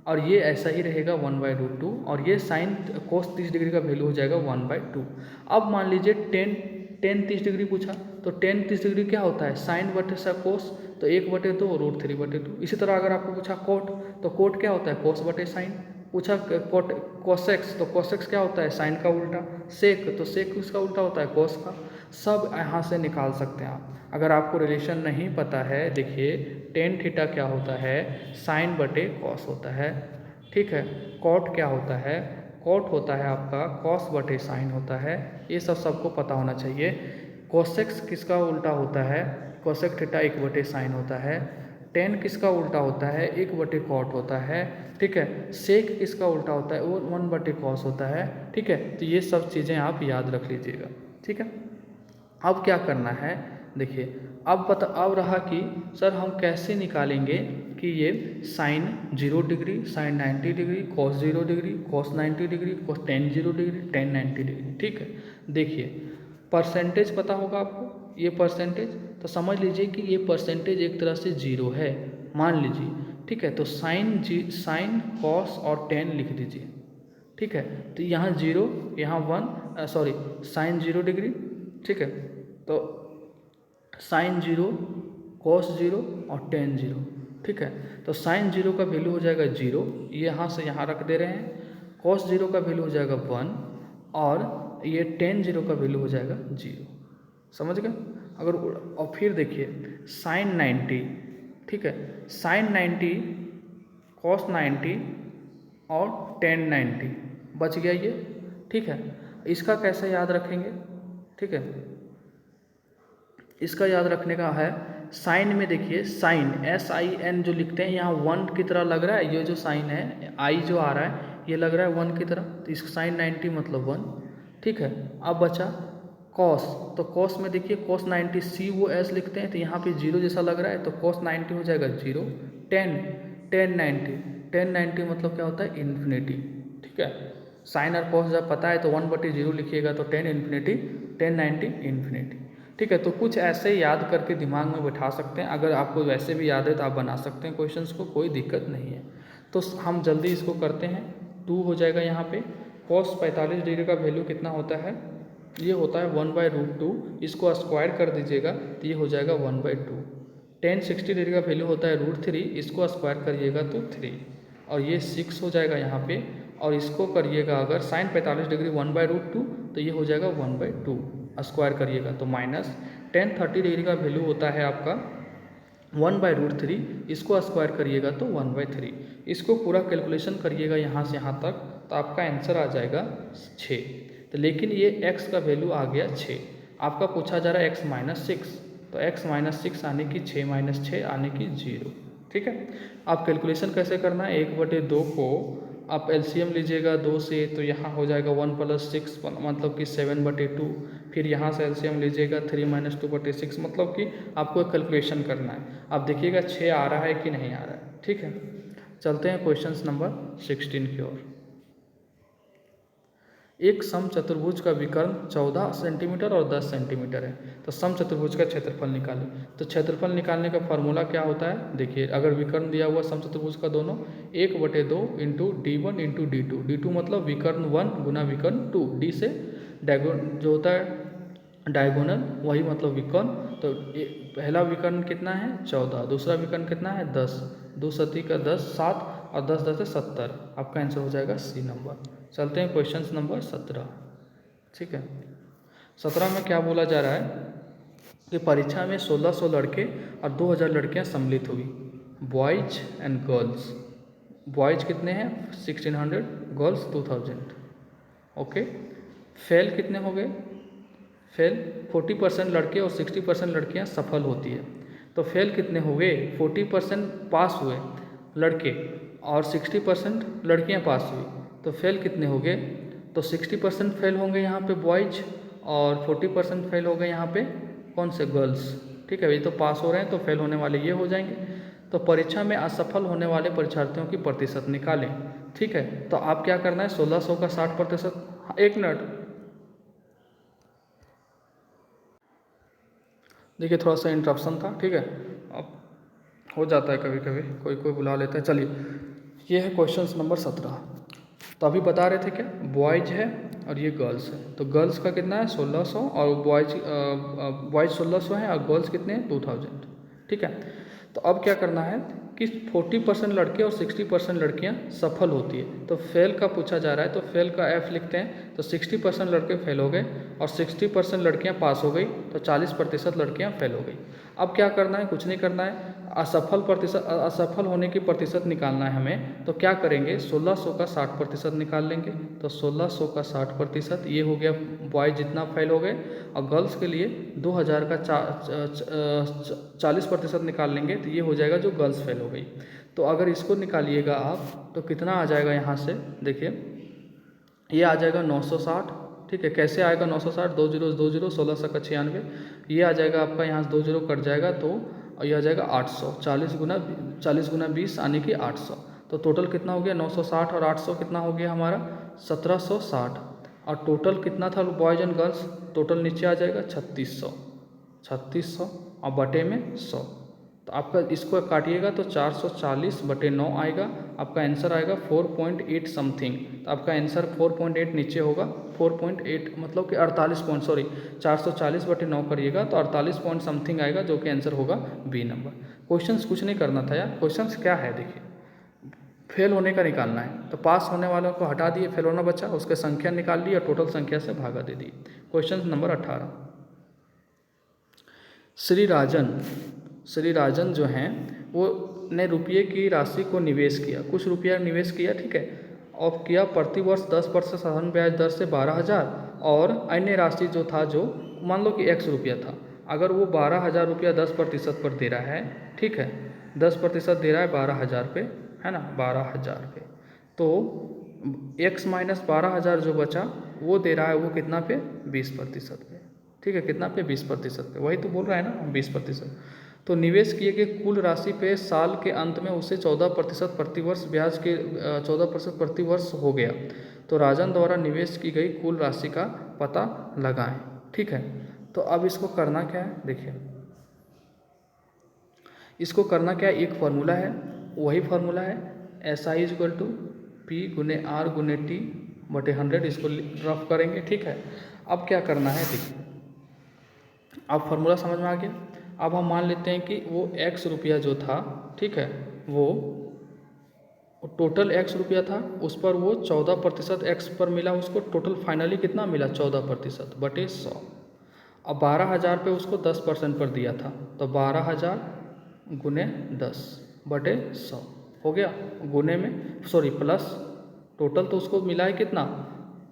और ये ऐसा ही रहेगा 1/√2 और ये साइन कोस 30 डिग्री का वैल्यू हो जाएगा 1/2। अब मान लीजिए tan 30 डिग्री पूछा, तो tan 30 डिग्री क्या होता है, साइन बटे कोस, तो 1/2 √3/2। इसी तरह अगर आपको पूछा कोट, तो कोट क्या होता है, कोस बटे साइन। पूछा कोट कोसेक्स, तो कोसेक्स क्या होता है, साइन का उल्टा। सेक, तो सेक किसका उल्टा होता है, कोस का। सब यहाँ से निकाल सकते हैं आप। अगर आपको रिलेशन नहीं पता है, देखिए tan थीटा क्या होता है, साइन बटे कॉस होता है। ठीक है, कॉट क्या होता है, कॉट होता है आपका कॉस बटे साइन होता है। ये सब सबको पता होना चाहिए। कोसेक्स किसका उल्टा होता है, कोसेक थीटा 1/साइन होता है। tan किसका उल्टा होता है, 1/कॉट होता है। ठीक है, सेक किसका उल्टा होता है, वो 1/कॉस होता है। ठीक है, तो ये सब चीज़ें आप याद रख लीजिएगा। ठीक है, अब क्या करना है, देखिए अब रहा कि सर हम कैसे निकालेंगे कि ये sine 0 degree, sine 90 degree, cos 0 degree, cos 90 degree, cos tan 0 degree, tan 90 degree. ठीक है, देखिए परसेंटेज पता होगा आपको, ये परसेंटेज, तो समझ लीजिए कि ये परसेंटेज एक तरह से 0 है, मान लीजिए। ठीक है, तो साइन कॉस और tan लिख दीजिए। ठीक है, तो यहाँ 0, यहाँ 1, सॉरी साइन 0 डिग्री। ठीक है, तो साइन 0, कॉस 0 और tan 0। ठीक है। तो साइन जीरो का वैल्यू हो जाएगा 0, ये यहाँ से यहाँ रख दे रहे हैं। कॉस जीरो का वैल्यू हो जाएगा 1 और ये टेन जीरो का वैल्यू हो जाएगा 0। समझ गए। अगर और फिर देखिए साइन 90, ठीक है, साइन 90 कॉस 90 और टेन 90 बच गया ये, ठीक है। इसका कैसे याद रखेंगे, ठीक है, इसका याद रखने का है साइन में देखिए साइन SIN जो लिखते हैं यहाँ 1 की तरह लग रहा है, ये जो साइन है आई जो आ रहा है ये लग रहा है 1 की तरह, तो इसका साइन 90 मतलब 1, ठीक है। अब बचा कॉस, तो कॉस में देखिए कॉस 90 COS लिखते हैं तो यहाँ पे 0 जैसा लग रहा है, तो कॉस 90 हो जाएगा 0। टेन 90 मतलब क्या होता है इन्फिनिटी, ठीक है। साइन और कॉस जब पता है तो 1/0 लिखिएगा तो 10 इन्फिनिटी, 10 90 इन्फिनिटी, ठीक है। तो कुछ ऐसे याद करके दिमाग में बैठा सकते हैं। अगर आपको वैसे भी याद है तो आप बना सकते हैं क्वेश्चंस को, कोई दिक्कत नहीं है। तो हम जल्दी इसको करते हैं। 2 हो जाएगा यहाँ पे। कॉस 45 डिग्री का वैल्यू कितना होता है, ये होता है 1/√2, इसको स्क्वायर कर दीजिएगा तो ये हो जाएगा 1/2। टेन 60 डिग्री का वैल्यू होता है √3, इसको स्क्वायर करिएगा तो 3 और ये 6 हो जाएगा यहाँ पे। और इसको करिएगा अगर साइन 45 डिग्री 1/√2 तो ये हो जाएगा 1/2, स्क्वायर करिएगा तो माइनस। टेन 30 डिग्री का वैल्यू होता है आपका 1/√3, इसको स्क्वायर करिएगा तो 1/3। इसको पूरा कैलकुलेशन करिएगा यहाँ से यहाँ तक तो आपका आंसर आ जाएगा 6। तो लेकिन ये x का वैल्यू आ गया 6, आपका पूछा जा रहा है x-6, तो x-6 आने की 6 आने की 0, ठीक है। आप कैलकुलेशन कैसे करना है, 1/2 को आप एलसीएम लीजिएगा 2 से तो यहाँ हो जाएगा 1 + 6 मतलब कि 7/2। फिर यहाँ से एलसीएम लीजिएगा 3 - 2/6 मतलब कि आपको एक कैलकुलेशन करना है। आप देखिएगा 6 आ रहा है कि नहीं आ रहा है, ठीक है। चलते हैं क्वेश्चन नंबर 16 की ओर। एक समचतुर्भुज का विकर्ण 14 सेंटीमीटर और 10 सेंटीमीटर है, तो समचतुर्भुज का क्षेत्रफल निकालें। तो क्षेत्रफल निकालने का फॉर्मूला क्या होता है, देखिए अगर विकर्ण दिया हुआ समचतुर्भुज का दोनों 1/2 × D1 × D2, D2 मतलब विकर्ण 1 गुना विकर्ण 2, D से जो होता है डायगोनल वही मतलब विकर्ण। तो पहला विकर्ण कितना है 14, दूसरा विकर्ण कितना है 10, 2 सती का 10 7 और 10 10 से 70, आपका आंसर हो जाएगा सी नंबर। चलते हैं क्वेश्चन नंबर 17, ठीक है। 17 में क्या बोला जा रहा है कि परीक्षा में 1600 लड़के और 2000 लड़कियां सम्मिलित हुई, बॉयज एंड गर्ल्स। बॉयज कितने हैं 1600, गर्ल्स 2000, ओके। फेल कितने हो गए, फेल 40% लड़के और 60% लड़कियां सफल होती है। तो फेल कितने हो गए, 40% पास हुए लड़के और 60% लड़कियां पास हुई, तो फेल कितने हो गए, तो 60% फेल होंगे यहाँ पे बॉयज और 40% फेल हो गए यहाँ पे कौन से गर्ल्स, ठीक है। ये तो पास हो रहे हैं तो फेल होने वाले ये हो जाएंगे। तो परीक्षा में असफल होने वाले परीक्षार्थियों की प्रतिशत निकालें, ठीक है। तो आप क्या करना है 1600 का 60%, एक मिनट देखिए थोड़ा सा इंटरप्शन था, ठीक है, अब हो जाता है कभी कभी, कोई कोई बुला लेता है। चलिए ये है क्वेश्चन नंबर 17। तो अभी बता रहे थे क्या, बॉयज है और ये गर्ल्स है। तो गर्ल्स का कितना है 1600 और बॉयज 1600 है और गर्ल्स कितने हैं 2000, ठीक है। तो अब क्या करना है कि 40% लड़के और 60% लड़कियां सफल होती है, तो फेल का पूछा जा रहा है, तो फेल का F लिखते हैं। तो 60% लड़के फेल हो गए और 60% लड़कियां पास हो गई, तो 40% लड़कियां फेल हो गई। अब क्या करना है, कुछ नहीं करना है, असफल होने की प्रतिशत निकालना है हमें। तो क्या करेंगे 1600 का 60% निकाल लेंगे, तो 1600 का 60% ये हो गया बॉयज जितना फेल हो गए, और गर्ल्स के लिए 2000 का 40% निकाल लेंगे, तो ये हो जाएगा जो गर्ल्स फेल हो गई। तो अगर इसको निकालिएगा आप तो कितना आ जाएगा, यहाँ से देखिए ये आ जाएगा 960, ठीक है। कैसे आएगा 960, 2 0 2 0 16 का 96, ये आ जाएगा आपका यहाँ से 2 0 कट जाएगा तो ये आ जाएगा 800, 40 गुना 20 आने की 800। तो टोटल कितना हो गया 960 और 800 कितना हो गया हमारा 1760, और टोटल कितना था बॉयज एंड गर्ल्स, टोटल नीचे आ जाएगा 3600 और बटे में 100, तो आपका इसको काटिएगा तो 440/9 आएगा, आपका आंसर आएगा 4.8 समथिंग। तो आपका आंसर 4.8 नीचे होगा, 4.8 मतलब कि 48 पॉइंट, सॉरी 440/9 करिएगा तो 48 पॉइंट समथिंग आएगा, जो कि आंसर होगा बी नंबर। क्वेश्चंस कुछ नहीं करना था यार, क्वेश्चंस क्या है देखिए, फेल होने का निकालना है। तो पास होने वालों को हटा दिए, फेल होना बचा, उसके संख्या निकाल ली और टोटल संख्या से भागा दे दी। क्वेश्चन नंबर 18, श्री राजन जो हैं वो ने रुपये की राशि को निवेश किया, कुछ रुपया निवेश किया, ठीक है, और किया प्रतिवर्ष 10% साधारण ब्याज दर से 12,000, और अन्य राशि जो था, जो मान लो कि x रुपया था, अगर वो 12,000 रुपया 10% पर दे रहा है, ठीक है, 10% दे रहा है 12,000 पे, है ना, 12,000 पे, तो x माइनस 12,000 जो बचा वो दे रहा है वो कितना पे, 20% पे, ठीक है, कितना पे, 20% पे, वही तो बोल रहा है ना 20%। तो निवेश किए गए कुल राशि पे साल के अंत में उसे 14% प्रतिवर्ष ब्याज के 14% प्रतिवर्ष हो गया। तो राजन द्वारा निवेश की गई कुल राशि का पता लगाएं, ठीक है। तो अब इसको करना क्या है देखिए, इसको करना क्या है, एक फार्मूला है, वही फार्मूला है SI इक्वल टू P गुने R गुने T बटे 100, इसको रफ करेंगे, ठीक है। अब क्या करना है देखिए, अब फार्मूला समझ में आ गया। अब हम मान लेते हैं कि वो x रुपया जो था, ठीक है, वो टोटल x रुपया था, उस पर वो 14% x पर मिला उसको, टोटल फाइनली कितना मिला, 14% बटे 100। अब 12,000 पे उसको 10% पर दिया था, तो 12,000 गुने 10 बटे 100 हो गया, गुने में सॉरी प्लस, टोटल तो उसको मिला है कितना,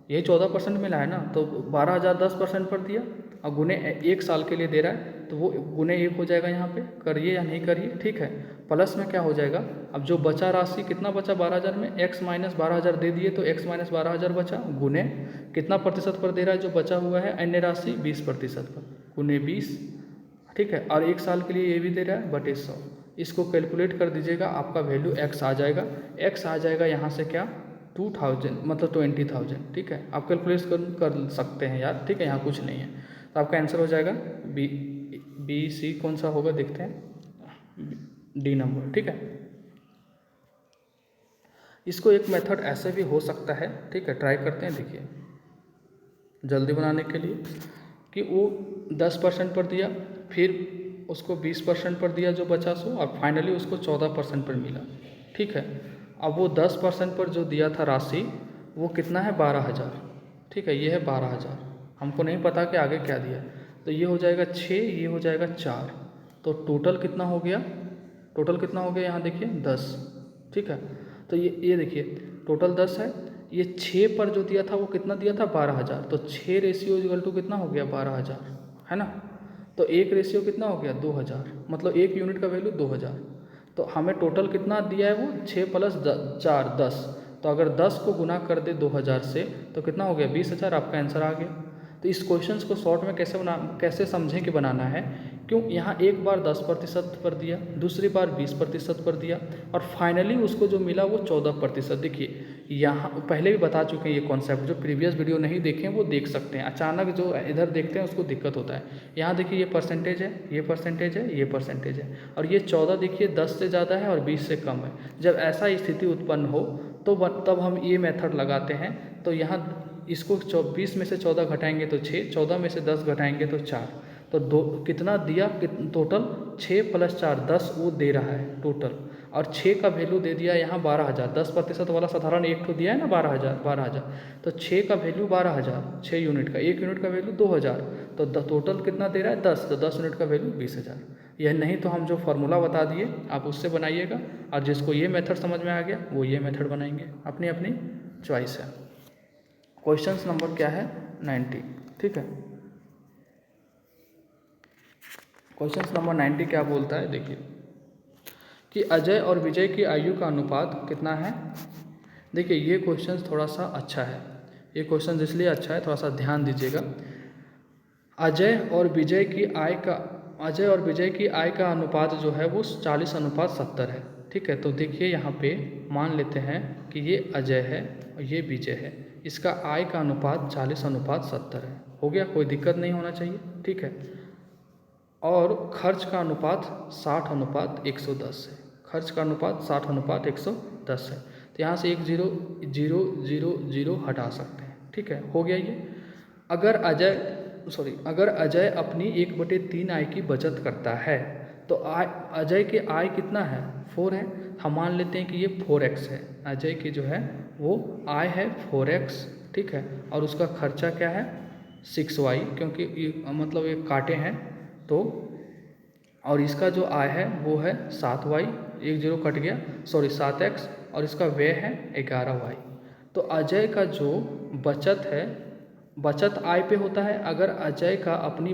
यही 14% मिला है ना, तो 12,000 10% पर दिया और गुने 1 साल के लिए दे रहा है, तो वो गुने 1 हो जाएगा, यहाँ पे करिए या नहीं करिए, ठीक है। प्लस में क्या हो जाएगा, अब जो बचा राशि कितना बचा 12,000 में, x माइनस 12,000 दे दिए तो x माइनस 12,000 बचा, गुने कितना प्रतिशत पर दे रहा है जो बचा हुआ है अन्य राशि 20% पर, गुने 20, ठीक है, और 1 साल के लिए ये भी दे रहा है बटे 100। इसको कैलकुलेट कर दीजिएगा, आपका वैल्यू x आ जाएगा, x आ जाएगा यहाँ से क्या 2,000 मतलब 20,000, ठीक है, आप कैलकुलेट कर सकते हैं यार, ठीक है, यहाँ कुछ नहीं है। तो आपका आंसर हो जाएगा बी सी, कौन सा होगा देखते हैं, डी नंबर, ठीक है। इसको एक मेथड ऐसे भी हो सकता है, ठीक है, ट्राई करते हैं, देखिए जल्दी बनाने के लिए, कि वो 10% पर दिया, फिर उसको 20% पर दिया जो बचा सो, और फाइनली उसको 14% पर मिला, ठीक है। अब वो 10% पर जो दिया था राशि वो कितना है 12,000, ठीक है, ये है 12,000, हमको नहीं पता कि आगे क्या दिया, तो ये हो जाएगा 6, ये हो जाएगा 4, तो टोटल कितना हो गया, टोटल कितना हो गया यहाँ देखिए 10, ठीक है। तो ये देखिए टोटल 10 है, ये 6 पर जो दिया था वो कितना दिया था 12,000, तो 6 रेशियो इक्वल टू कितना हो गया 12,000, है ना, तो 1 रेशियो कितना हो गया 2,000, मतलब 1 यूनिट का वैल्यू 2,000। तो हमें टोटल कितना दिया है वो 6 प्लस 4 10, तो अगर 10 को गुना कर दे 2,000 से तो कितना हो गया 20,000, आपका आंसर आ गया। तो इस क्वेश्चन को शॉर्ट में कैसे समझें कि बनाना है, क्यों यहाँ एक बार 10% पर दिया, दूसरी बार 20% पर दिया, और फाइनली उसको जो मिला वो 14%। देखिए यहाँ पहले भी बता चुके हैं ये कॉन्सेप्ट, जो प्रीवियस वीडियो नहीं देखे हैं वो देख सकते हैं, अचानक जो इधर देखते हैं उसको दिक्कत होता है। यहाँ देखिए ये परसेंटेज है, ये परसेंटेज है, ये परसेंटेज है, और ये 14 देखिए 10 से ज़्यादा है और 20 से कम है। जब ऐसा स्थिति उत्पन्न हो तो तब हम ये मेथड लगाते हैं। तो यहाँ इसको 20 में से 14 घटाएंगे तो 6, 14 में से 10 घटाएंगे तो 4, तो कितना दिया टोटल 6 प्लस 4 10 वो दे रहा है टोटल, और 6 का वैल्यू दे दिया यहाँ 12,000, 10% वाला साधारण एक तो दिया है ना 12,000, तो 6 का वैल्यू 12,000, 6 यूनिट का, 1 यूनिट का वैल्यू 2,000, तो टोटल कितना दे रहा है 10, तो 10 यूनिट का वैल्यू 20,000। यह नहीं तो हम जो फार्मूला बता दिए आप उससे बनाइएगा, और जिसको ये मेथड समझ में आ गया वो ये मेथड बनाएंगे, अपनी अपनी चॉइस है। क्वेश्चन नंबर क्या है 90, ठीक है। क्वेश्चन नंबर 90 क्या बोलता है देखिए, कि अजय और विजय की आयु का अनुपात कितना है। देखिए ये क्वेश्चन थोड़ा सा अच्छा है, ये क्वेश्चन इसलिए अच्छा है, थोड़ा सा ध्यान दीजिएगा। अजय और विजय की आय का अनुपात जो है वो 40:70 है, ठीक है। तो देखिए यहाँ पे मान लेते हैं कि ये अजय है और ये विजय है, इसका आय का अनुपात 40:70 है, हो गया, कोई दिक्कत नहीं होना चाहिए, ठीक है। और खर्च का अनुपात 60:110 है। खर्च का अनुपात 60:110 है। तो यहाँ से एक 0 0 0 0 हटा सकते हैं। ठीक है, हो गया ये। अगर अजय अपनी 1/3 आय की बचत करता है तो अजय के आय कितना है, 4 है। हम मान लेते हैं कि ये 4x है। अजय की जो है वो आय है 4x, ठीक है, और उसका खर्चा क्या है 6y, क्योंकि ये मतलब ये काटे हैं तो, और इसका जो आय है वो है 7y, एक 0 कट गया, 7x, और इसका व्यय है 11y। तो अजय का जो बचत है, बचत आय पे होता है। अगर अजय का अपनी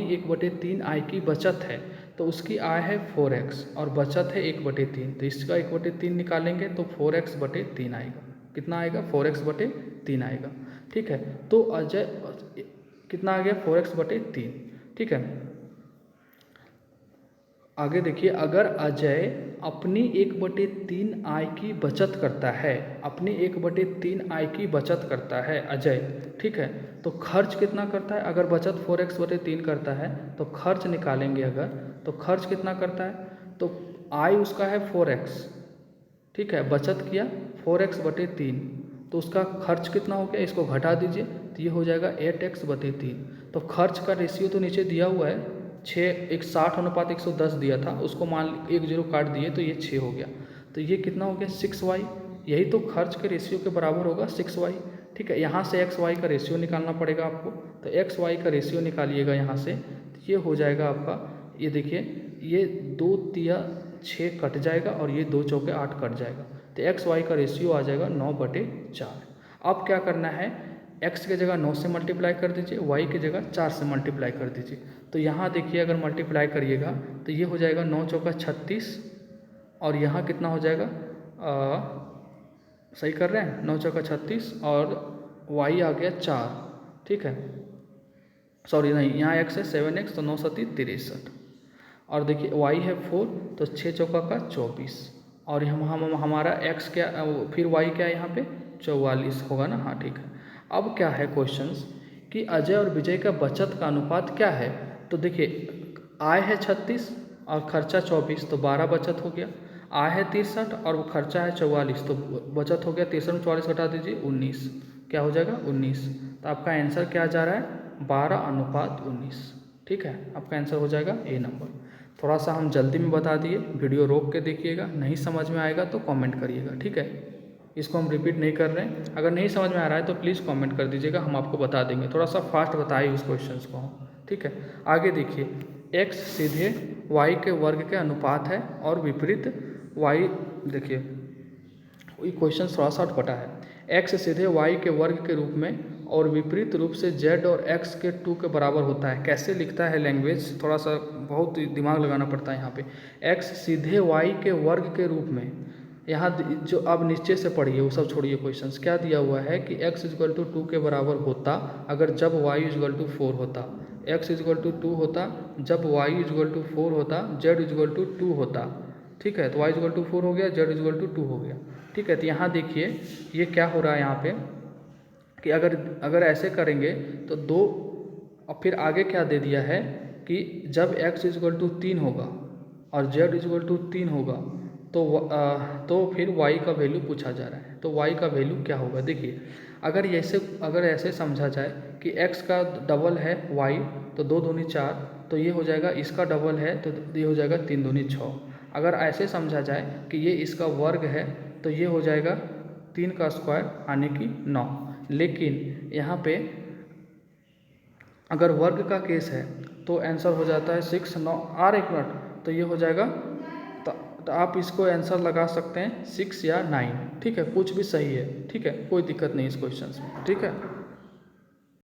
1/3 आय की बचत है तो उसकी आय है 4x और बचत है 1/3, तो इसका 1/3 निकालेंगे तो 4x/3 आएगा। कितना आएगा, 4x/3 आएगा। ठीक है, तो अजय कितना आ गया, 4x/3। ठीक है, आगे देखिए, अगर अजय अपनी 1/3 आय की बचत करता है, अपनी 1/3 आय की बचत करता है अजय, ठीक है, तो खर्च कितना करता है। अगर बचत 4x/3 करता है तो खर्च निकालेंगे अगर, तो खर्च कितना करता है, तो आय उसका है 4x, ठीक है, बचत किया 4x/3, तो उसका खर्च कितना हो गया, इसको घटा दीजिए तो ये हो जाएगा 8x/3। तो खर्च का रेशियो तो नीचे दिया हुआ है 6, 60:110 दिया था, उसको मान 1 0 काट दिए तो ये 6 हो गया। तो ये कितना हो गया 6y, यही तो खर्च के रेशियो के बराबर होगा 6y। ठीक है, यहाँ से एक्स वाई का रेशियो निकालना पड़ेगा आपको, तो एक्स वाई का रेशियो निकालिएगा यहाँ से, तो ये हो जाएगा आपका, ये देखिए ये 2 तिया 6 कट जाएगा और ये 2 चौके 8 कट जाएगा, तो एक्स वाई का रेशियो आ जाएगा 9/4। अब क्या करना है, x की जगह 9 से मल्टीप्लाई कर दीजिए, y की जगह 4 से मल्टीप्लाई कर दीजिए। तो यहाँ देखिए अगर मल्टीप्लाई करिएगा तो ये हो जाएगा 9 चौका 36, और यहाँ कितना हो जाएगा, सही कर रहे हैं, 9 चौका 36 और y आ गया 4, ठीक है, सॉरी नहीं, यहाँ x है 7x, तो 9 7 63, और देखिए y है 4, तो 6 चौका का 24, और हमारा x क्या, फिर y क्या है यहाँ पे 44 होगा ना, हाँ ठीक है। अब क्या है क्वेश्चंस कि अजय और विजय का बचत का अनुपात क्या है, तो देखिए आय है 36 और खर्चा 24, तो 12 बचत हो गया। आय है 63 और वो खर्चा है 44, तो बचत हो गया 63 में 44 घटा दीजिए 19, क्या हो जाएगा 19। तो आपका आंसर क्या जा रहा है 12:19, ठीक है, आपका आंसर हो जाएगा ए नंबर। थोड़ा सा हम जल्दी में बता दिए, वीडियो रोक के देखिएगा, नहीं समझ में आएगा तो कमेंट करिएगा, ठीक है, इसको हम रिपीट नहीं कर रहे हैं। अगर नहीं समझ में आ रहा है तो प्लीज़ कमेंट कर दीजिएगा, हम आपको बता देंगे, थोड़ा सा फास्ट बताइए उस क्वेश्चंस को हम, ठीक है। आगे देखिए x सीधे y के वर्ग के अनुपात है और विपरीत y, देखिए ये क्वेश्चन थोड़ा सा अटपटा है, x सीधे y के वर्ग के रूप में और विपरीत रूप से z और x के 2 के बराबर होता है। कैसे लिखता है लैंग्वेज, थोड़ा सा बहुत दिमाग लगाना पड़ता है यहाँ पे। x सीधे y के वर्ग के रूप में, यहाँ जो अब नीचे से पढ़िए वो सब छोड़िए, क्वेश्चंस क्या दिया हुआ है कि x = 2 के बराबर होता अगर जब y = 4 होता, x = 2 होता जब y = 4 होता, z = 2 होता, ठीक है, तो y = 4 हो गया, z = 2 हो गया, ठीक है। तो यहाँ देखिए ये क्या हो रहा है यहाँ पे कि अगर ऐसे करेंगे तो 2, और फिर आगे क्या दे दिया है कि जब x = 3 होगा और z = 3 होगा तो फिर y का वैल्यू पूछा जा रहा है, तो y का वैल्यू क्या होगा। देखिए अगर ऐसे समझा जाए कि x का डबल है y, तो 2 दूनी 4, तो ये हो जाएगा, इसका डबल है तो ये हो जाएगा 3 दूनी 6। अगर ऐसे समझा जाए कि ये इसका वर्ग है तो ये हो जाएगा 3 का स्क्वायर यानी कि 9। लेकिन यहाँ पे अगर वर्ग का केस है तो आंसर हो जाता है 6 9 और 1 मिनट, तो ये हो जाएगा, तो आप इसको आंसर लगा सकते हैं 6 या 9, ठीक है, कुछ भी सही है, ठीक है, कोई दिक्कत नहीं इस क्वेश्चन में, ठीक है।